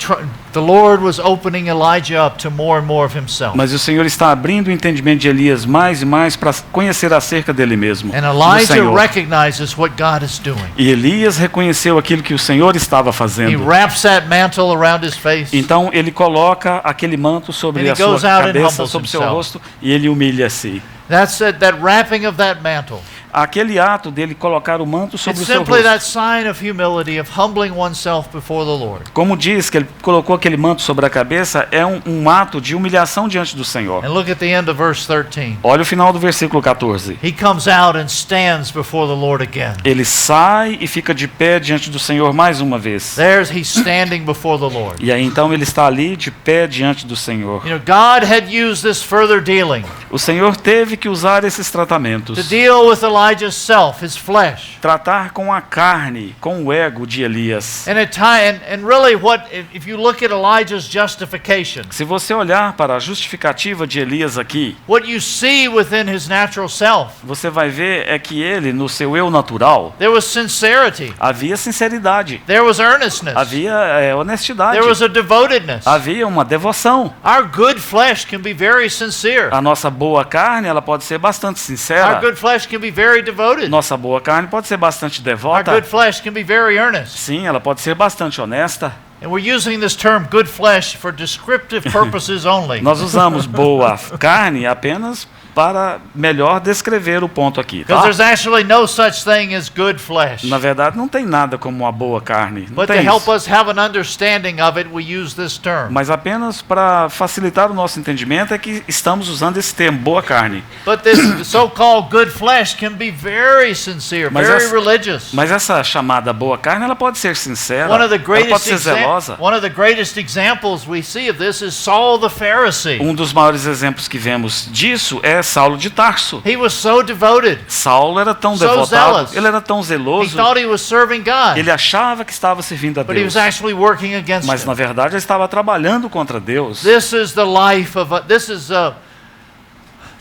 the Lord was opening Elijah up to more and more of himself. Mas o Senhor está abrindo o entendimento de Elias mais e mais para conhecer acerca dele mesmo. And do Elijah Senhor. recognizes what God is doing. E Elias reconheceu aquilo que o Senhor estava He fazendo. wraps that mantle around his face. Então ele coloca aquele manto sobre And he a sua goes out and cabeça, humbles sobre o seu himself. rosto, e ele humilha-se. That's that wrapping of that mantle aquele ato dele colocar o manto sobre It's o seu simply that rosto. sign of humility, of humbling oneself before the Lord. Como diz que ele colocou aquele manto sobre a cabeça, é um ato de humilhação diante do Senhor. And look at the end of verse 13. Olha o final do versículo 14. He comes out and stands before the Lord again. Ele sai e fica de pé diante do Senhor mais uma vez. There's he's standing before the Lord. E aí então ele está ali de pé diante do Senhor. You know, God had used this further dealing O Senhor teve que usar esses to tratamentos. deal with Elijah's self, his flesh. Tratar com a carne, com o ego de Elias. And at time, and really what if you look at Elijah's justification, Se você olhar para a justificativa de Elias aqui, what you see within his natural self, você vai ver é que ele, no seu eu natural, there was sincerity, havia sinceridade, there was earnestness, havia honestidade, there was a devotedness. havia uma devoção. Our good flesh can be very sincere. A nossa boa carne, ela pode ser bastante Our sincera. good flesh can be very devoted. Nossa boa carne pode ser bastante Our devota. good flesh can be very earnest. Sim, ela pode ser bastante honesta. And we're using this term good flesh for descriptive purposes only. Nós usamos boa carne apenas para melhor descrever o ponto aqui, Because tá? there's actually no such thing as good flesh. Na verdade, não tem nada como uma boa carne. Não But to tem help isso. us have an understanding of it, we use this term. Mas apenas para facilitar o nosso entendimento é que estamos usando esse termo, boa carne. But this so-called good flesh can be very sincere, Mas very essa- religious. Mas essa chamada boa carne, ela pode ser sincera, One of the ela pode greatest ser zelosa. one of the greatest examples we see of this is Saul the Pharisee. Um dos maiores exemplos que vemos disso é Saulo de Tarso. He was so devoted. Saulo era tão So devotado, zealous. ele era tão He zeloso, thought he was serving God, ele achava que estava servindo a but he Deus, was actually working against mas na him. verdade ele estava trabalhando contra Deus. This is the life of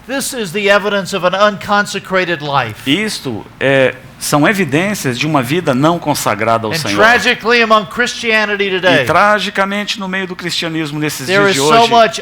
this is the evidence of an unconsecrated life. Isto são evidências de uma vida não consagrada ao And Senhor. tragically among Christianity E today, tragicamente no meio do cristianismo nesses there dias is de so hoje, much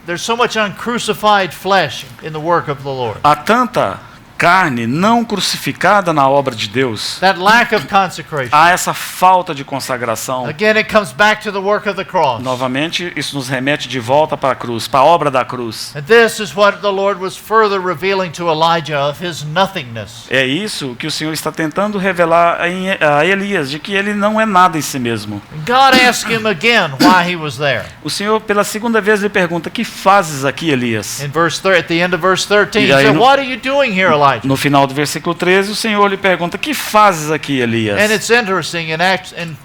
there's so much uncrucified flesh in the work of the Lord. há tanta carne não crucificada na obra de Deus. That lack of consecration. Há essa falta de consagração. Again, it comes back to the work of the cross. Novamente, isso nos remete de volta para a cruz, para a obra da cruz. And this is what the Lord was further revealing to Elijah of his nothingness. É isso que o Senhor está tentando revelar a Elias, de que ele não é nada em si mesmo. And God asked him again why he was there. O Senhor, pela segunda vez, lhe pergunta: que fazes aqui, Elias? At the end of verse 13, he E aí said, no- "What are you doing here, Elijah?" No final do versículo 13, o Senhor lhe pergunta: que fazes aqui, Elias? And it's interesting in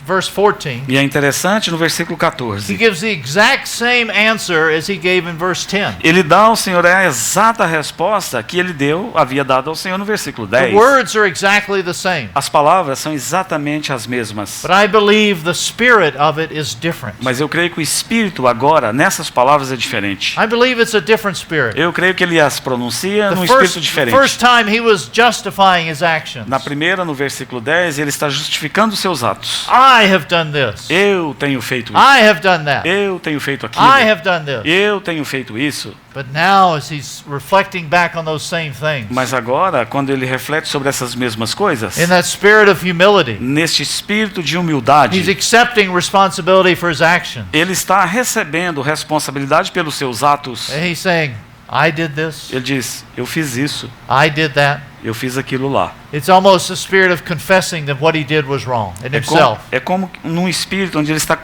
verse 14. E é interessante no versículo He 14. gives the exact same answer as he gave in verse 10. Ele dá ao Senhor a exata resposta que ele havia dado ao Senhor no versículo The 10. words are exactly the same, As palavras são exatamente as mesmas. but I believe the spirit of it is different. Mas eu creio que o espírito agora, nessas palavras, é diferente. I believe it's a different spirit. Eu creio que ele as pronuncia num The espírito first diferente. time he was justifying his actions. Na primeira, no versículo 10, ele está justificando os seus atos. I have done this. Eu tenho feito isso. I have done that. Eu tenho feito aquilo. I have done this. Eu tenho feito isso. But now, as he's reflecting back on those same things, Mas agora, quando ele reflete sobre essas mesmas coisas, in that spirit of humility, neste espírito de he's humildade, accepting responsibility for his actions. ele está recebendo responsabilidade pelos seus atos. And he's saying, I did this, Ele diz: eu fiz isso, I did that. eu fiz aquilo lá. It's almost a spirit of confessing that what he did was wrong in himself. É como num espírito onde ele está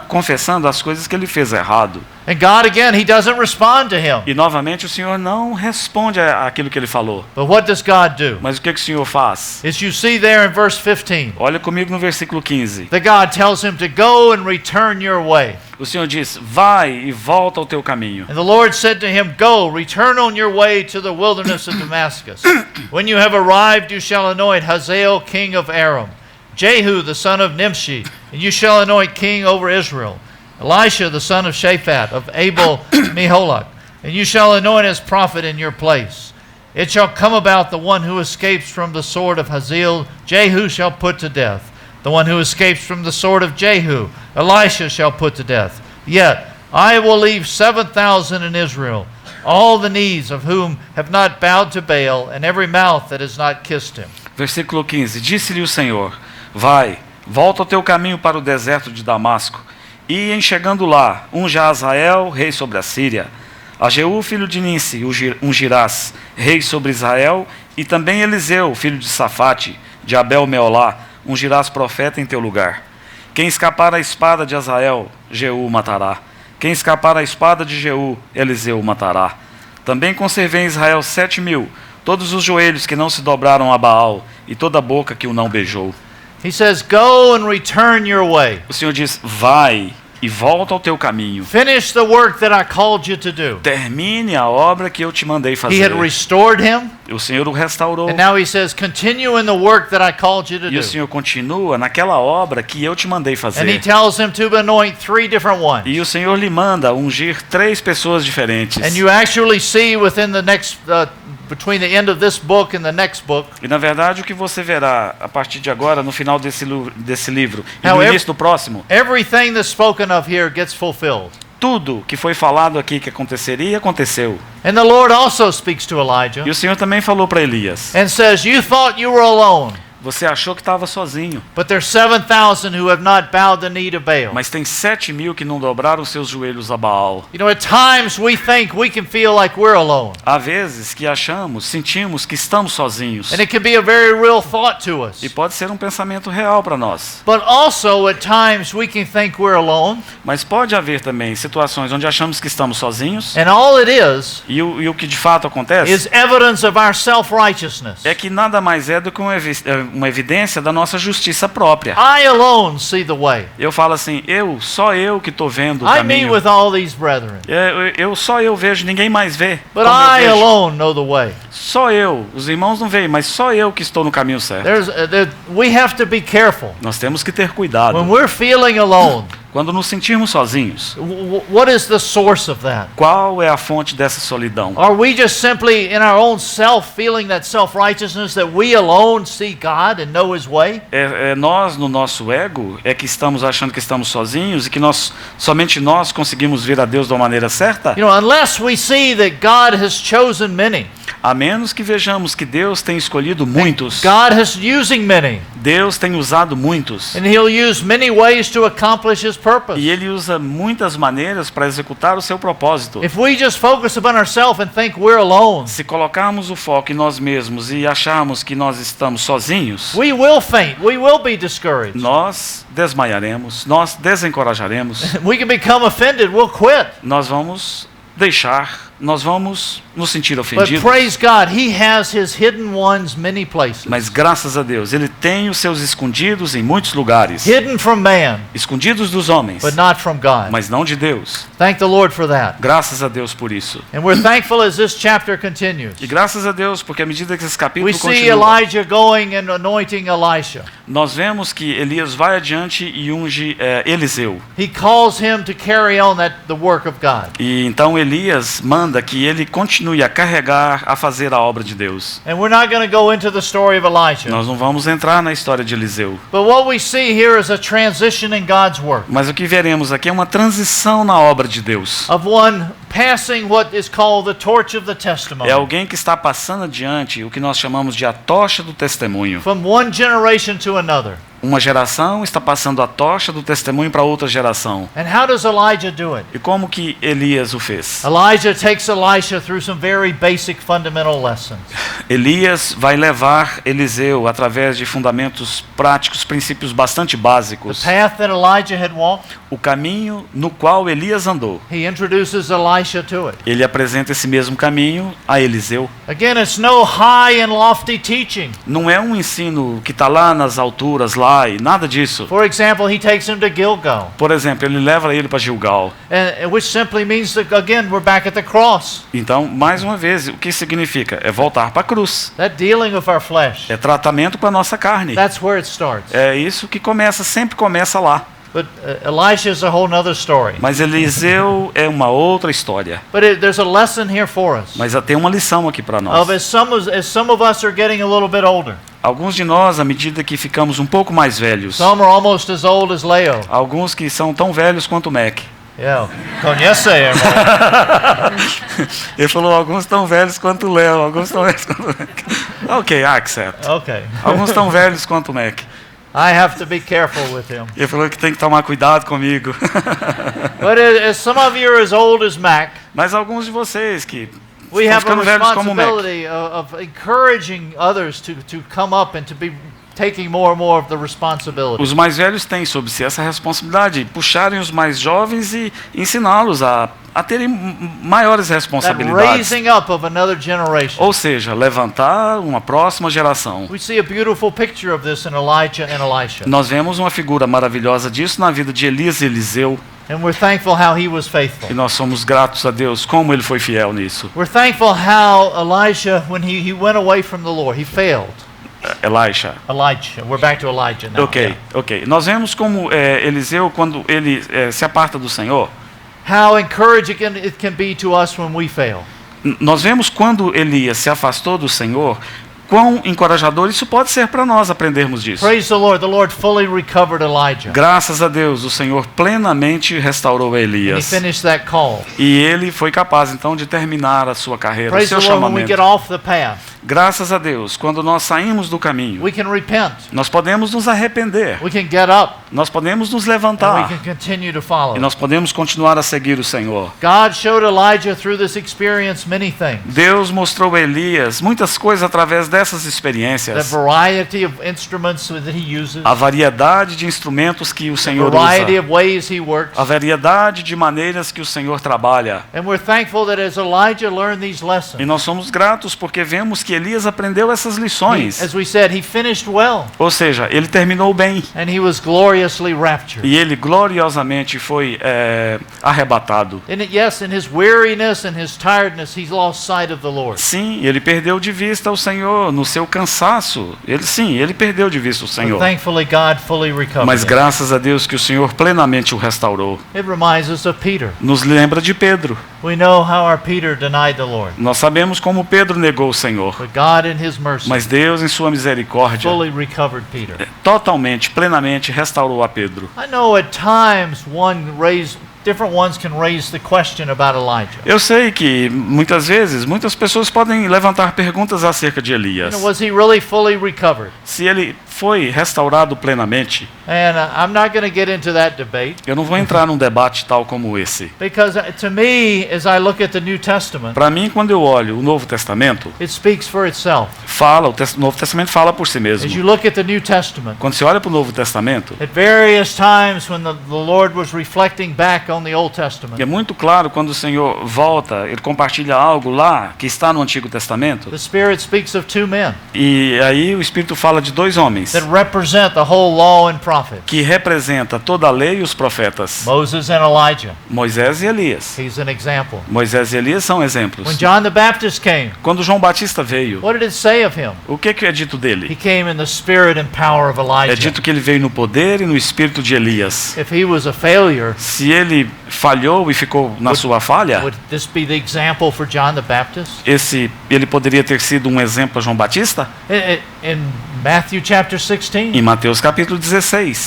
confessando as coisas que ele fez errado. And God, again, he doesn't respond to him. E novamente o Senhor não responde àquilo que ele falou. But what does God do? Mas o que o Senhor faz? As you see there in verse 15, Olha comigo no versículo 15. that God tells him to go and return your way. O Senhor diz: vai e volta ao teu caminho. And the Lord said to him, Go, return on your way to the wilderness of Damascus. When you have arrived, you shall anoint Hazael king of Aram, Jehu the son of Nimshi, and you shall anoint king over Israel, Elisha the son of Shaphat of Abel Meholach, and you shall anoint as prophet in your place. It shall come about the one who escapes from the sword of Hazael, Jehu shall put to death. The one who escapes from the sword of Jehu, Elisha shall put to death. Yet I will leave 7,000 in Israel, all the knees of whom have not bowed to Baal, and every mouth that has not kissed him. Versículo 15. Disse-lhe o Senhor: vai, volta ao teu caminho para o deserto de Damasco, e em chegando lá, unja Azael, rei sobre a Síria. A Jeú, filho de Ninsi, ungirás rei sobre Israel, e também Eliseu, filho de Safate, de Abel-Meolá, ungirás profeta em teu lugar. Quem escapar à espada de Azael, Jeú matará. Quem escapar à espada de Jeú, Eliseu matará. Também conservei em Israel 7.000, todos os joelhos que não se dobraram a Baal, e toda a boca que o não beijou. He says, go and return your way. O Senhor diz, vai e volta ao teu caminho. Finish the work that I called you to do. Termine a obra que eu te mandei He fazer. had restored him, O Senhor o restaurou. and now he says, continue in the work that I called you to E do. o Senhor continua naquela obra que eu te mandei And he fazer. tells him to anoint 3 different ones. E o Senhor lhe manda ungir 3 pessoas diferentes. And you actually see within the next, between the end of this book and the next book, E na verdade o que você verá a partir de agora, no final desse livro, e no However- início do próximo, everything that's spoken of here gets fulfilled. tudo que foi falado aqui que aconteceria, aconteceu. And the Lord also speaks to Elijah E o Senhor também falou para Elias, and says, you thought you were alone, você achou que estava sozinho, but there's 7,000 who have not bowed the knee to Baal. mas tem 7.000 que não dobraram seus joelhos a Baal. You know, at times we think we can feel like we're alone. Há vezes que sentimos que estamos sozinhos. And it can be a very real thought to us. E pode ser um pensamento real para nós. But also at times we can think we're alone. Mas pode haver também situações onde achamos que estamos sozinhos. And all it is E o que de fato acontece is evidence of our self-righteousness. é que nada mais é do que uma evidência da nossa justiça própria. I alone see the way. Eu falo assim, só eu que estou vendo o I meet caminho. with all these brethren. Só eu vejo, ninguém mais vê. But como eu I vejo. alone know the way. Só eu, os irmãos não veem, mas só eu que estou no caminho certo. We have to be careful. Nós temos que ter cuidado. When we're feeling alone, Quando nos sentirmos sozinhos, what is the source of that? qual é a fonte dessa solidão? Are we just simply in our own self feeling that self-righteousness that we alone see God and know His way? Nós, no nosso ego, é que estamos achando que estamos sozinhos e que somente nós conseguimos ver a Deus de uma maneira certa? You know, unless we see that God has chosen many, A menos que vejamos que Deus tem escolhido muitos, God is using many, Deus tem usado muitos, and He'll use many ways to accomplish His purpose. e Ele usa muitas maneiras para executar o seu propósito. If we just focus upon ourselves and think we're alone, Se colocarmos o foco em nós mesmos e acharmos que nós estamos sozinhos, we will faint, we will be discouraged. nós desmaiaremos, nós desencorajaremos, We can become offended, we'll quit. nós vamos deixar, nós vamos nos sentir But ofendidos. praise God, He has His hidden ones many places. Mas graças a Deus, Ele tem os seus escondidos em muitos lugares. Hidden from man, Escondidos dos homens, but not from God. mas não de Deus. Thank the Lord for that. Graças a Deus por isso. And we're thankful as this chapter continues. E graças a Deus, porque à medida que esse capítulo We see continua, Elijah going and anointing Elisha. nós vemos que Elias vai adiante e unge Eliseu. He calls him to carry on the work of God. E então Elias manda que ele continue a carregar, a fazer a obra de Deus. And we're not going to go into the story of Elijah. Nós não vamos entrar na história de Eliseu. But what we see here is a transition in God's work Mas o que veremos aqui é uma transição na obra de Deus. of one passing what is called the torch of the testimony É alguém que está passando adiante o que nós chamamos de a tocha do testemunho. from one generation to another. Uma geração está passando a tocha do testemunho para outra geração. And how does Elijah do it? E como que Elias o fez? Elijah takes Elisha through some very basic fundamental lessons. Elias vai levar Eliseu através de fundamentos práticos, princípios bastante The básicos. path that Elijah had walked, O caminho no qual Elias andou. he introduces Elisha to it. Ele apresenta esse mesmo caminho a Eliseu. Again, it's no high and lofty teaching. Não é um ensino que está lá nas alturas, lá, e nada disso. For example, he takes him to Gilgal, Por exemplo, ele leva ele para Gilgal. which simply means that, again, we're back at the cross. Então, mais uma vez, o que significa? É voltar para a cruz. That dealing with our flesh, É tratamento para a nossa carne. that's where it starts. É isso que começa, sempre começa lá. But Elisha is a whole other story. Mas Eliseu é uma outra história. But there's a lesson here for us Mas tem uma lição aqui para nós. of as some of us are getting a little bit older. Alguns de nós, à medida que ficamos um pouco mais velhos, Some are almost as old as Leo. alguns que são tão velhos quanto o Mac. Yeah. Conhece, irmão? Ele falou, alguns tão velhos quanto o Léo, alguns tão velhos quanto o Mac. Ok, accept. Okay. Alguns tão velhos quanto o Mac. I have to be careful with him. Ele falou que tem que tomar cuidado comigo. But as some of you are as old as Mac, Mas alguns de vocês que We estão have a ficando velhos como o Mac, responsibility of encouraging others to come up and to be taking more and more of the responsibility. os mais velhos têm sobre si essa responsabilidade, puxarem os mais jovens e ensiná-los a terem maiores That responsabilidades. raising up of another generation. Ou seja, levantar uma próxima geração. We see a beautiful picture of this in Elijah and Elisha. Nós vemos uma figura maravilhosa disso na vida de Elias e Eliseu, And we're thankful how he was e faithful. nós somos gratos a Deus como ele foi fiel nisso. We're thankful how Elijah, when he went away from the Lord, he failed. Elisha. Elijah. We're back to Elijah now. Ok, ok. Nós vemos como Eliseu, quando ele se aparta do Senhor, How encouraging it can be to us when we fail. nós vemos quando Elias se afastou do Senhor, quão encorajador isso pode ser para nós aprendermos disso. Praise the Lord. The Lord fully recovered Elijah. Graças a Deus, o Senhor plenamente restaurou And he Elias. finished that call. E ele foi capaz então de terminar a sua carreira, o Praise seu the Lord when we get chamamento. off the path. Graças a Deus, quando nós saímos do caminho, We can repent. nós podemos nos arrepender, We can get up. nós podemos nos And we levantar can continue to follow. e nós podemos continuar a seguir o Senhor. God showed Elijah through this experience many things. Deus mostrou a Elias muitas coisas através dessas The experiências. variety of instruments that he uses. A variedade de instrumentos que o The Senhor variety usa. of ways he works. A variedade de maneiras que o Senhor trabalha. And we're thankful that as Elijah learned these E lessons, nós somos gratos porque vemos que Elias aprendeu essas lições. as we said, he finished well. Ou seja, ele terminou bem. And he was gloriously raptured. E ele gloriosamente foi arrebatado. And yes, in his weariness and his tiredness, he lost sight of the Lord. Sim, ele perdeu de vista o Senhor no seu cansaço. Ele perdeu de vista o But Senhor. thankfully, God fully recovered Mas him. graças a Deus que o Senhor plenamente o restaurou. It reminds us of Peter. Nos lembra de Pedro. We know how our Peter denied the Lord. Nós sabemos como Pedro negou o Senhor. But God, in his mercy, Mas Deus, em sua misericórdia, fully recovered Peter. totalmente, plenamente restaurou a Pedro. I know at times different ones can raise the question about Elijah. Eu sei que muitas vezes, muitas pessoas podem levantar perguntas acerca de Elias. Was he really fully recovered? Se ele foi restaurado plenamente, And I'm not going to get into that debate eu não vou entrar num debate tal como esse. because to me, as I look at the New Testament, Para mim, quando eu olho o Novo Testamento, it speaks for itself. o Novo Testamento fala por si As mesmo. you look at the New Testament, Quando você olha para o Novo Testamento, at various times when the Lord was reflecting back on the Old Testament, é muito claro quando o Senhor volta, ele compartilha algo lá que está no Antigo Testamento, the Spirit speaks of two men e aí o Espírito fala de dois homens that represent the whole law and prophets, que representa toda a lei e os profetas, Moses and Elijah. Moisés e Elias. He's an example. Moisés e Elias são When exemplos. John the Baptist came, Quando João Batista veio, what did it say of him? o que é dito He dele? came in the spirit and power of É Elijah. dito que ele veio no poder e no espírito de Elias. If he was a failure, Se ele falhou e ficou na sua falha, would this be the example for John the Baptist? ele poderia ter sido um exemplo a João Batista? In Matthew chapter 16, Em Mateus capítulo 16.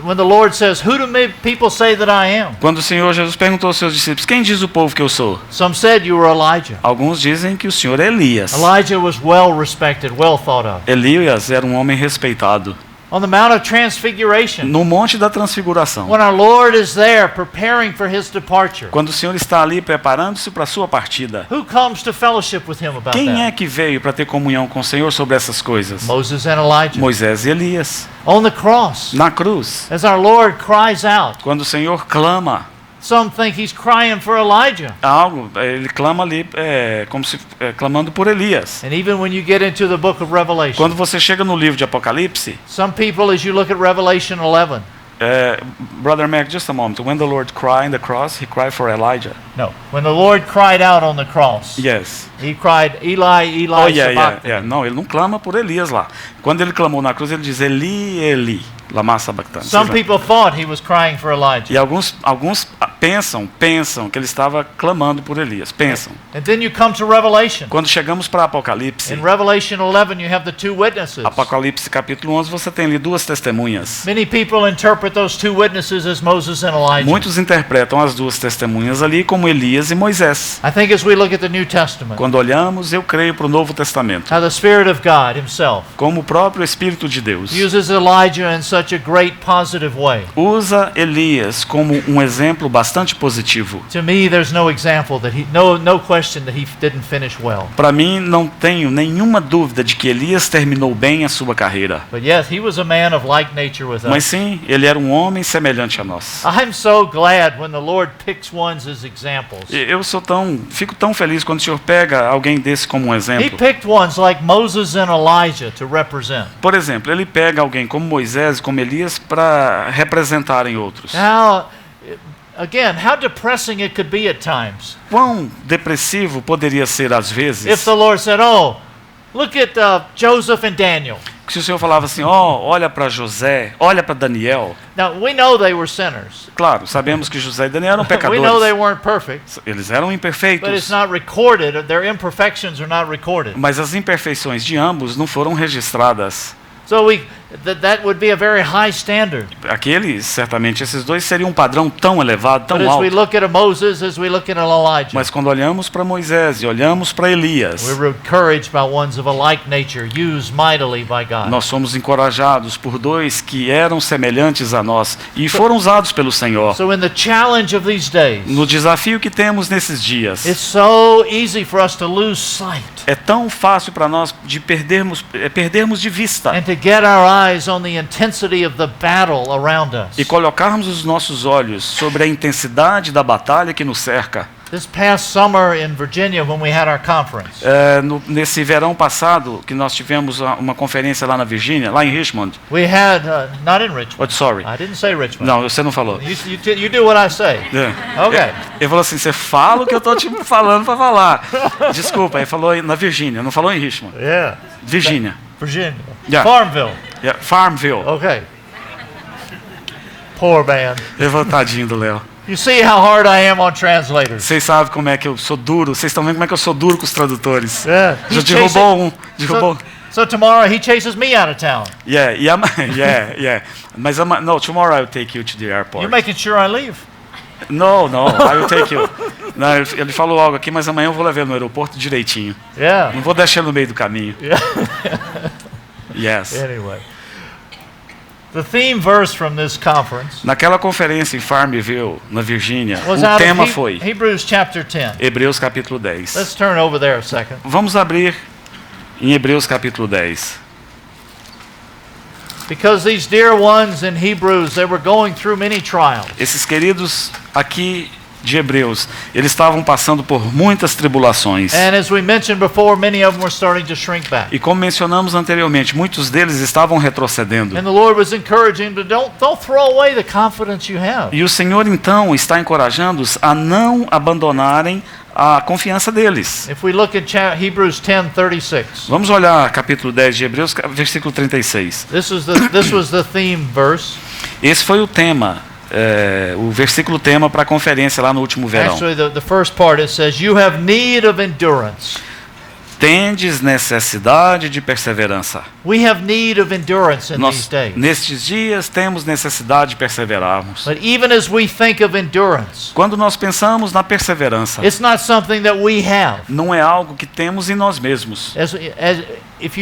when the Lord says, "Who do people say that I am?" Quando o Senhor Jesus perguntou aos seus discípulos, quem diz o povo que eu sou? Some said you were Elijah. Alguns dizem que o Senhor é Elias. Elijah was well respected, well thought of. Elias era um homem respeitado. On the Mount of Transfiguration, No Monte da Transfiguração, when our Lord is there preparing for his departure, quando o Senhor está ali preparando-se para a sua partida, who comes to fellowship with him about quem é that? que veio para ter comunhão com o Senhor sobre essas coisas? Moses and Elijah. Moisés e Elias. On the cross, Na cruz, as our Lord cries out, quando o Senhor clama, some think he's crying for Elijah. ele clama ali como se clamando por Elias. And even when you get into the book of Revelation, Quando você chega no livro de Apocalipse, some people, as you look at Revelation 11, Brother Mac, just a moment. When the Lord cried on the cross, he cried for Elijah. no, when the Lord cried out on the cross, Yes. he cried, Eli, Eli, Oh, yeah. sabachthani. Não, ele não clama por Elias lá. Quando ele clamou na cruz, ele diz Eli, Eli, lama sabachthani. Some people thought he was crying for Elijah. E alguns pensam que ele estava clamando por Elias. Pensam. And then you come to Revelation. Quando chegamos para Apocalipse, In Revelation 11, you have the two witnesses. Apocalipse capítulo 11, você tem ali duas testemunhas. Many people interpret those two witnesses as Moses and Elijah. Muitos interpretam as duas testemunhas ali como Elias e Moisés. I think as we look at the New Testament, Quando olhamos, eu creio para o Novo Testamento, how the Spirit of God himself como o próprio Espírito de Deus uses Elijah in such such a great positive way. Usa Elias como um exemplo bastante positivo. To me, there's no example that no question that he didn't finish well. Para mim, não tenho nenhuma dúvida de que Elias terminou bem a sua carreira. But yes, he was a man of like nature with Mas us. sim, ele era um homem semelhante a nós. I'm so glad when the Lord picks ones as examples. Eu fico tão feliz quando o Senhor pega alguém desse como um He exemplo. picked ones like Moses and Elijah to represent. Por exemplo, ele pega alguém como Moisés e como Elias para representarem outros. How depressing it could be at times. Quão depressivo poderia ser às If vezes the Lord said, "Oh, look at Joseph and Daniel." se o Senhor falava assim, olha para José, olha para Daniel. Now we know they were sinners. Claro, sabemos que José e Daniel eram We know they pecadores. weren't perfect, Eles eram but it's imperfeitos, not recorded. Their imperfections are not recorded. mas as imperfeições de ambos não foram registradas. So that would be a very high standard. Certamente, esses dois seriam um padrão tão elevado, But tão as we alto. look at Moses, as we look at Elijah, Mas quando olhamos para Moisés e olhamos para Elias, we're encouraged by ones of a like nature, used mightily by God. nós somos encorajados por dois que eram semelhantes a nós e foram usados pelo Senhor. So in the challenge of these days, No desafio que temos nesses dias, it's so easy for us to lose sight é tão fácil para nós de perdermos de vista and to get our eyes on the intensity of the battle around us. e colocarmos os nossos olhos sobre a intensidade da batalha que nos cerca. This past summer in Virginia, when we had our conference, Nesse verão passado, que nós tivemos uma conferência lá na Virgínia, lá em Richmond. we had not in Richmond. Oh, sorry. I didn't say Richmond. Não, você não falou. You do what I say. Okay. Ele falou assim, você fala o que eu estou te falando para falar. Desculpa, ele falou na Virgínia, não falou em Richmond. Yeah. Virgínia. Virginia. Yeah. Farmville. Yeah, Farmville. Okay. Poor man. Tadinho do Léo. You see how hard I am on translators. Vocês sabem como é que eu sou duro. Vocês estão vendo como é que eu sou duro com os tradutores. Yeah. Já derrubou. So tomorrow he chases me out of town. Yeah. Mas no, tomorrow I'll take you to the airport. You're making sure I leave. No, I will take you. Não, ele falou algo aqui, mas amanhã eu vou levar ele no aeroporto direitinho. Yeah. Não vou deixar ele no meio do caminho. Yes. Anyway. The theme verse from this conference Naquela conferência em Farmville, na Virgínia, was o out tema of foi Hebrews chapter 10. Hebreus capítulo 10. Let's turn over there a second. Vamos abrir em Hebreus capítulo 10. Because these dear ones in Hebrews, they were going through many trials. Esses queridos aqui de Hebreus, eles estavam passando por muitas tribulações. And as we mentioned before, many of them were starting to shrink back. E como mencionamos anteriormente, muitos deles estavam retrocedendo. And the Lord was encouraging them to don't throw away the confidence you have. E o Senhor então está encorajando-os a não abandonarem a confiança deles. If we look at Hebrews 10:36. Vamos olhar capítulo 10 de Hebreus, versículo 36. This was the theme verse. Esse foi o tema, o versículo tema para a conferência lá no último verão. Actually, the first part, it says, "You have need of endurance." Tendes necessidade de perseverança. We have need of endurance in these Nós, days. nestes dias, temos necessidade de perseverarmos. But even as we think of endurance, Quando nós pensamos na perseverança, it's not something that we have. não é algo que temos em nós mesmos. If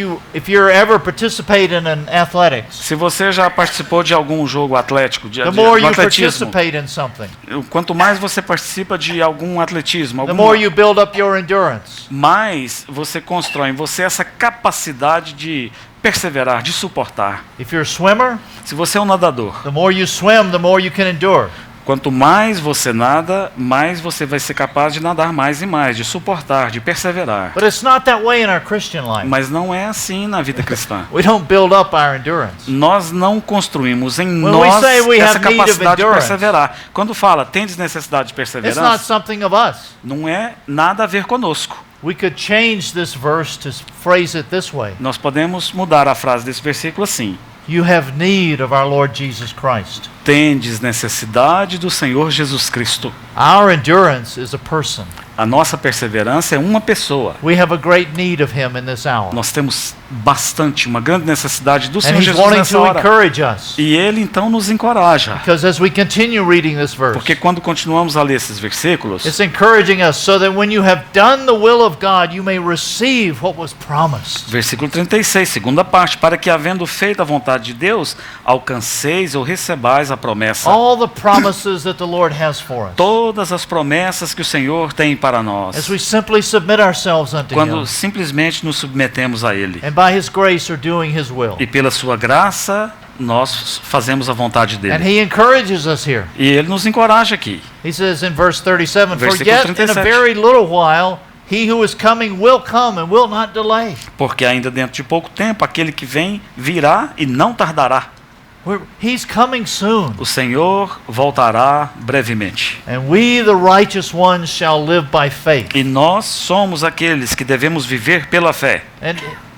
you're ever participate in an athletics, Se você já participou de algum jogo atlético, the more do you atletismo, participate in something, quanto mais você participa de algum atletismo, the more you build up your endurance. mais você constrói em você essa capacidade de perseverar, de suportar. If you're a swimmer, Se você é um nadador, the more you swim, the more you can endure. quanto mais você nada, mais você vai ser capaz de nadar mais e mais, de suportar, de perseverar. But it's not that way in our Christian life. Mas não é assim na vida cristã. We don't build up our endurance. Nós não construímos em When we nós say we essa have need of capacidade de endurance, perseverar. Quando fala, tendes necessidade de It's not perseverança, something of us. não é nada a ver conosco. We could change this verse to phrase it this way. Nós podemos mudar a frase desse versículo assim: You have need of our Lord Jesus Christ. tendes necessidade do Senhor Jesus Cristo. Our endurance is a person. A nossa perseverança é uma pessoa. We have a great need of him in this hour. Nós temos uma grande necessidade do And Senhor he's Jesus wanting nessa to hora. encourage us. E Ele então nos encoraja. Because as we continue reading this verse, Porque quando continuamos a ler esses versículos, it's encouraging us so that when you have done the will of God, you may receive what was promised. versículo 36, segunda parte, para que havendo feito a vontade de Deus, alcanceis ou recebais a promessa. All the promises that the Lord has for us. Todas as promessas que o Senhor tem para nós. As we simply submit ourselves unto Quando him. simplesmente nos submetemos a Ele. And by his grace are doing his will. E pela sua graça, nós fazemos a vontade And dele. he encourages us here. E Ele nos encoraja aqui. He says in verse 37, For Versículo yet in a 37. very little while he who is coming will come and will not delay. Porque ainda dentro de pouco tempo, aquele que vem virá e não tardará. He's coming soon. O Senhor voltará brevemente. And we, the righteous ones, shall live by faith. E nós somos aqueles que devemos viver pela fé. And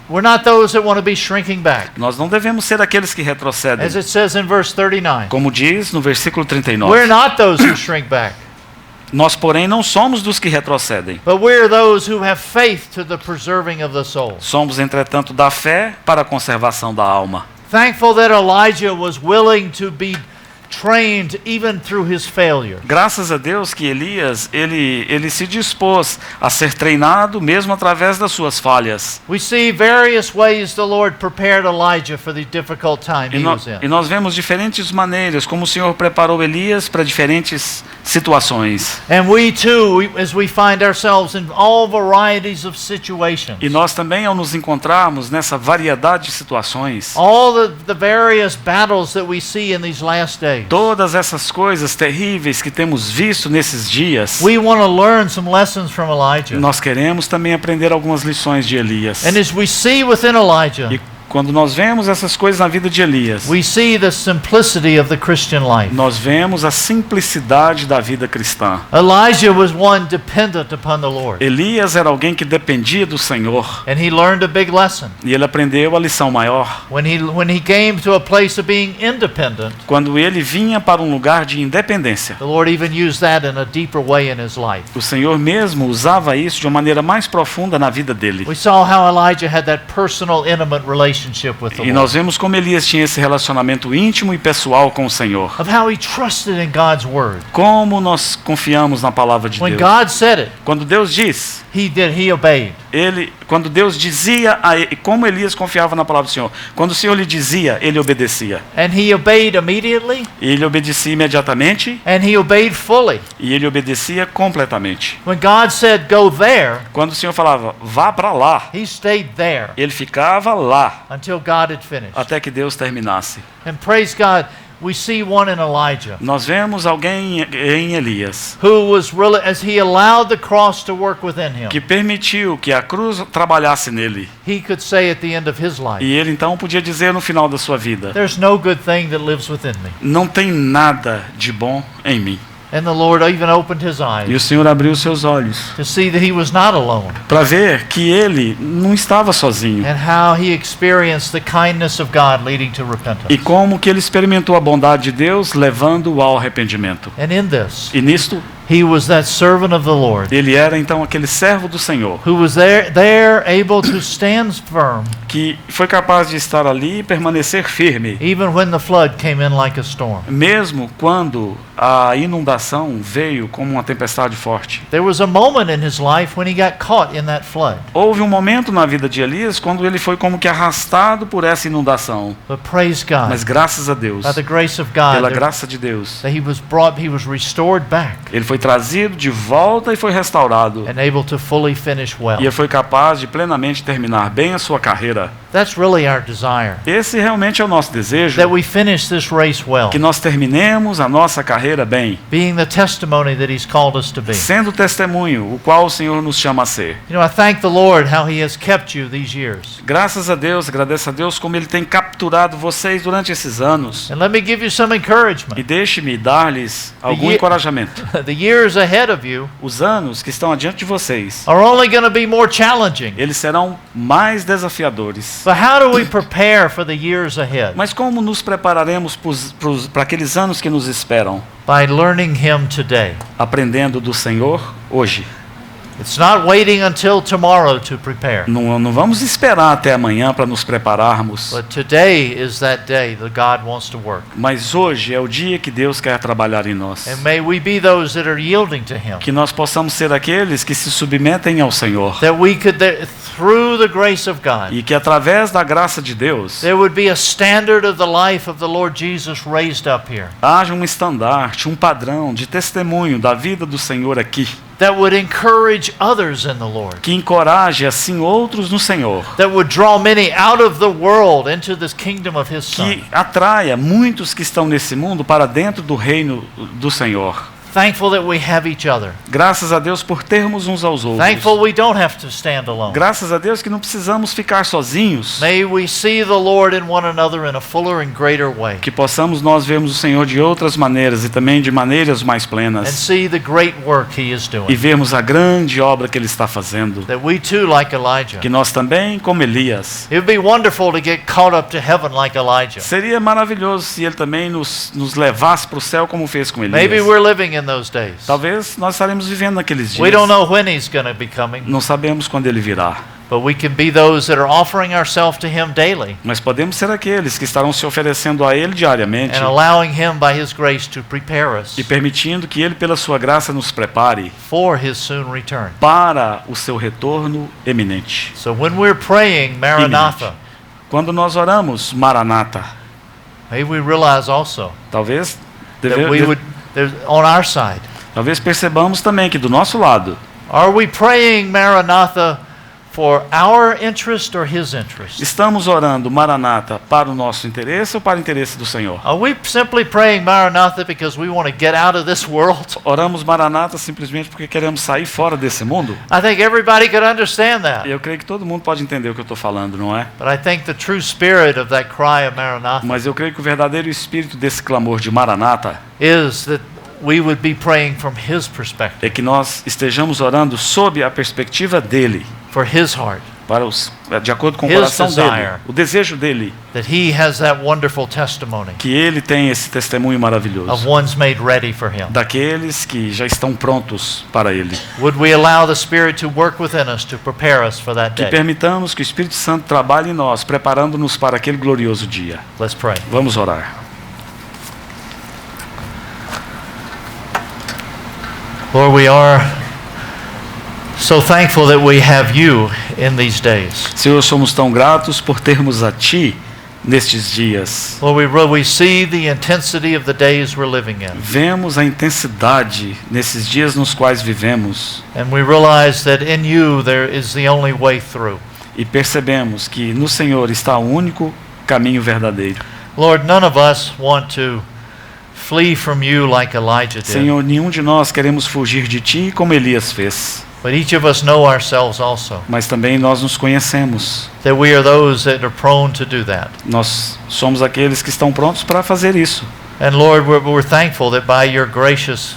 we're not those that want to be shrinking back. Nós não devemos ser aqueles que retrocedem. As it says in verse 39. Como diz no versículo We're 39. not those who shrink back, Nós, porém, não somos dos que retrocedem. but we're those who have faith to the preserving of the soul. Somos, entretanto, da fé para a conservação da alma. Thankful that Elijah was willing to be trained even through his failure. Graças a Deus que Elias, ele se dispôs a ser treinado mesmo através das suas falhas. We see various ways the Lord prepared Elijah for the difficult time he was E in. nós vemos diferentes maneiras como o Senhor preparou Elias para diferentes situações. And we too, as we find ourselves in all varieties of situations, E nós também, ao nos encontrarmos nessa variedade de situações, all the various battles that we see in these last days, todas essas coisas terríveis que temos visto nesses dias, we want to learn some lessons from Elijah. nós queremos também aprender algumas lições de Elias. And as we see within Elijah, E quando nós vemos essas coisas na vida de Elias, we see the simplicity of the Christian life. nós vemos a simplicidade da vida cristã. Elijah was one dependent upon the Lord. Elias era alguém que dependia do Senhor. And he learned a big lesson. E ele aprendeu a lição maior. When he came to a place of being independent, Quando ele vinha para um lugar de independência, the Lord even used that in a deeper way in his life. o Senhor mesmo usava isso de uma maneira mais profunda na vida dele. We saw how Elijah had that personal, intimate relationship with the E nós Lord. vemos como Elias tinha esse relacionamento íntimo e pessoal com o Senhor. Of how he trusted in God's word. Como nós confiamos na palavra de When Deus. God said it, Quando Deus diz, he obeyed. quando Deus dizia a ele, como Elias confiava na palavra do Senhor. Quando o Senhor lhe dizia, ele obedecia. And he obeyed immediately, E ele obedecia imediatamente and he obeyed fully. e ele obedecia completamente. When God said, go there, Quando o Senhor falava, vá para lá, he stayed there ele ficava lá until God had finished. até que Deus terminasse. And praise God, we see one in Elijah Nós vemos alguém em Elias who was really, as he allowed the cross to work within him, que permitiu que a cruz trabalhasse nele. he could say at the end of his life, E ele então podia dizer no final da sua vida, there's no good thing that lives within me. não tem nada de bom em mim. And the Lord even opened his E o eyes Senhor abriu seus olhos to see that he was not alone, para ver que ele não estava sozinho. and how he experienced the kindness of God leading to E repentance. como que ele experimentou a bondade de Deus levando-o ao arrependimento. And in this, E nisto, he was that servant of the Lord ele era então aquele servo do Senhor, who was there able to stand firm que foi capaz de estar ali e permanecer firme, even when the flood came in like a storm. mesmo quando a inundação veio como uma tempestade forte. There was a moment in his life when he got caught in that flood. Houve um momento na vida de Elias quando ele foi como que arrastado por essa inundação. But praise God, Mas graças a Deus, by the grace of pela God, graça de Deus, that he was restored back ele foi trazido de volta e foi restaurado. and able to fully finish well. E ele foi capaz de plenamente terminar bem a sua carreira. That's really our desire, Esse realmente é o nosso desejo, that we finish this race well, que nós terminemos a nossa carreira bem, being the testimony that he's called us to be. sendo testemunho, o qual o Senhor nos chama a ser. You know, I thank the Lord how he has kept you these years. Graças a Deus, agradeço a Deus como Ele tem capturado vocês durante esses anos. And let me give you some E encouragement. deixe-me dar-lhes algum ye- encorajamento. The years ahead of you Os anos que estão adiante de vocês, are only going to be more challenging. eles serão mais desafiadores. But how do we prepare for the years ahead? Mas como nos prepararemos para aqueles anos que nos esperam? By learning him today. Aprendendo do Senhor hoje. It's not waiting until tomorrow to prepare. Não vamos esperar até amanhã para nos prepararmos. But today is that day that God wants to work. Mas hoje é o dia que Deus quer trabalhar em nós. And may we be those that are yielding to Him. Que nós possamos ser aqueles que se submetem ao Senhor. That we could, through the grace of God, E que através da graça de Deus there would be a standard of the life of the Lord Jesus raised up here. haja um estandarte, um padrão de testemunho da vida do Senhor aqui. That would encourage others in the Lord. Que encoraje assim outros no Senhor. That would draw many out of the world into this kingdom of His Son. Que atraia muitos que estão nesse mundo para dentro do reino do Senhor. Thankful that we have each other. Graças a Deus por termos uns aos outros. Thankful we don't have to stand alone. Graças a Deus que não precisamos ficar sozinhos. May we see the Lord in one another in a fuller and greater way. Que possamos nós vermos o Senhor de outras maneiras e também de maneiras mais And plenas. see the great work He is E doing. vermos a grande obra que Ele está fazendo. That we too, like Elijah. Que nós também, como Elias. It would be wonderful to get caught up to heaven like Elijah. Seria maravilhoso se Ele também nos levasse para o céu como fez com Elias. Maybe we're living in those days. Talvez nós estaremos vivendo naqueles We don't dias. know when He's going to be coming, Não sabemos quando Ele virá. but we can be those that are offering ourselves to Him daily Mas podemos ser aqueles que estarão se oferecendo a Ele diariamente and allowing Him by His grace to prepare us e permitindo que Ele, pela sua graça, nos prepare for His soon return. para o seu retorno eminente. So when we're praying Maranatha, Quando nós oramos Maranata, may we realize also talvez, that we would, on our side, talvez percebamos também que do nosso lado, are we praying Maranatha for our interest or His interest? estamos orando Maranata para o nosso interesse ou para o interesse do Senhor? Are we simply praying Maranatha because we want to get out of this world? Oramos Maranata simplesmente porque queremos sair fora desse mundo? I think everybody could understand E that. eu creio que todo mundo pode entender o que eu estou falando, não é? But I think the true spirit of that cry of Maranatha Mas eu creio que o verdadeiro espírito desse clamor de Maranata is that we would be praying from His perspective, é que nós estejamos orando sob a perspectiva dele, for His heart, de acordo com o His coração dele, desire. o desejo dele, that He has that wonderful testimony que ele tem esse testemunho of maravilhoso ones made ready for Him. daqueles que já estão prontos para ele. Would we allow the Spirit to work within us to prepare us for that Que day? permitamos que o Espírito Santo trabalhe em nós, preparando-nos para aquele glorioso dia. Let's pray. Vamos orar. Lord, we are so thankful that we have You in these days. Senhor, somos tão gratos por termos a Ti nestes dias. Lord, we see the intensity of the days we're living in. Vemos a intensidade nesses dias nos quais vivemos And we realize that in You there is the only way through. e percebemos que no Senhor está o único caminho verdadeiro. Lord, none of us want to flee from You like Elijah did. Senhor, nenhum de nós queremos fugir de Ti como Elias fez, But each of us know ourselves also, mas também nós nos conhecemos. that we are those that are prone to do that. Nós somos aqueles que estão prontos para fazer isso. And Lord, we're thankful that by Your gracious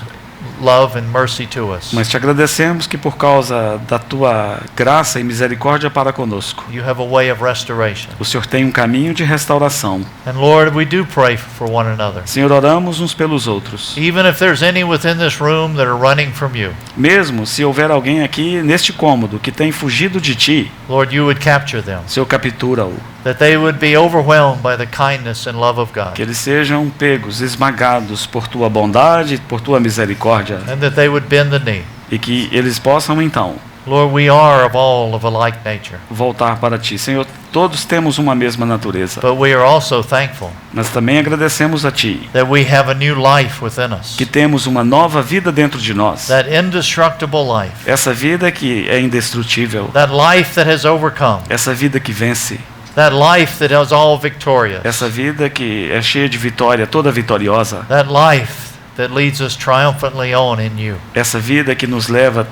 love and mercy to us, Mas te agradecemos que por causa da Tua graça e misericórdia para conosco, You have a way of restoration. o Senhor tem um caminho de restauração. And Lord, we do pray for one another. Senhor, oramos uns pelos outros. Even if there's any within this room that are running from You, Mesmo se houver alguém aqui neste cômodo que tem fugido de Ti, Lord, You would capture them, Senhor, captura-o. that they would be overwhelmed by the kindness and love of God, Que eles sejam pegos, esmagados por Tua bondade, por Tua misericórdia, and that they would bend the knee. e que eles possam então Lord, we are of all of a like nature, voltar para Ti. Senhor, todos temos uma mesma natureza, but we are also thankful mas também agradecemos a Ti that we have a new life within us, que temos uma nova vida dentro de nós. that indestructible life, Essa vida que é indestrutível, that life that has overcome, essa vida que vence, that life that is all victorious, essa vida que é cheia de vitória, toda vitoriosa, that life that leads us triumphantly on in You. essa vida que nos leva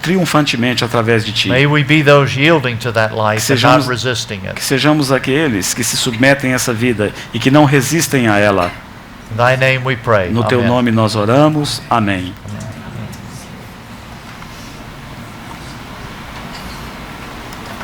triunfantemente através de Ti. May we be those yielding to that life and not Sejamos- resisting Que it. sejamos aqueles que se submetem a essa vida e que não resistem a ela. In Thy name we pray. No Teu Amen. nome nós oramos. Amém. Amen.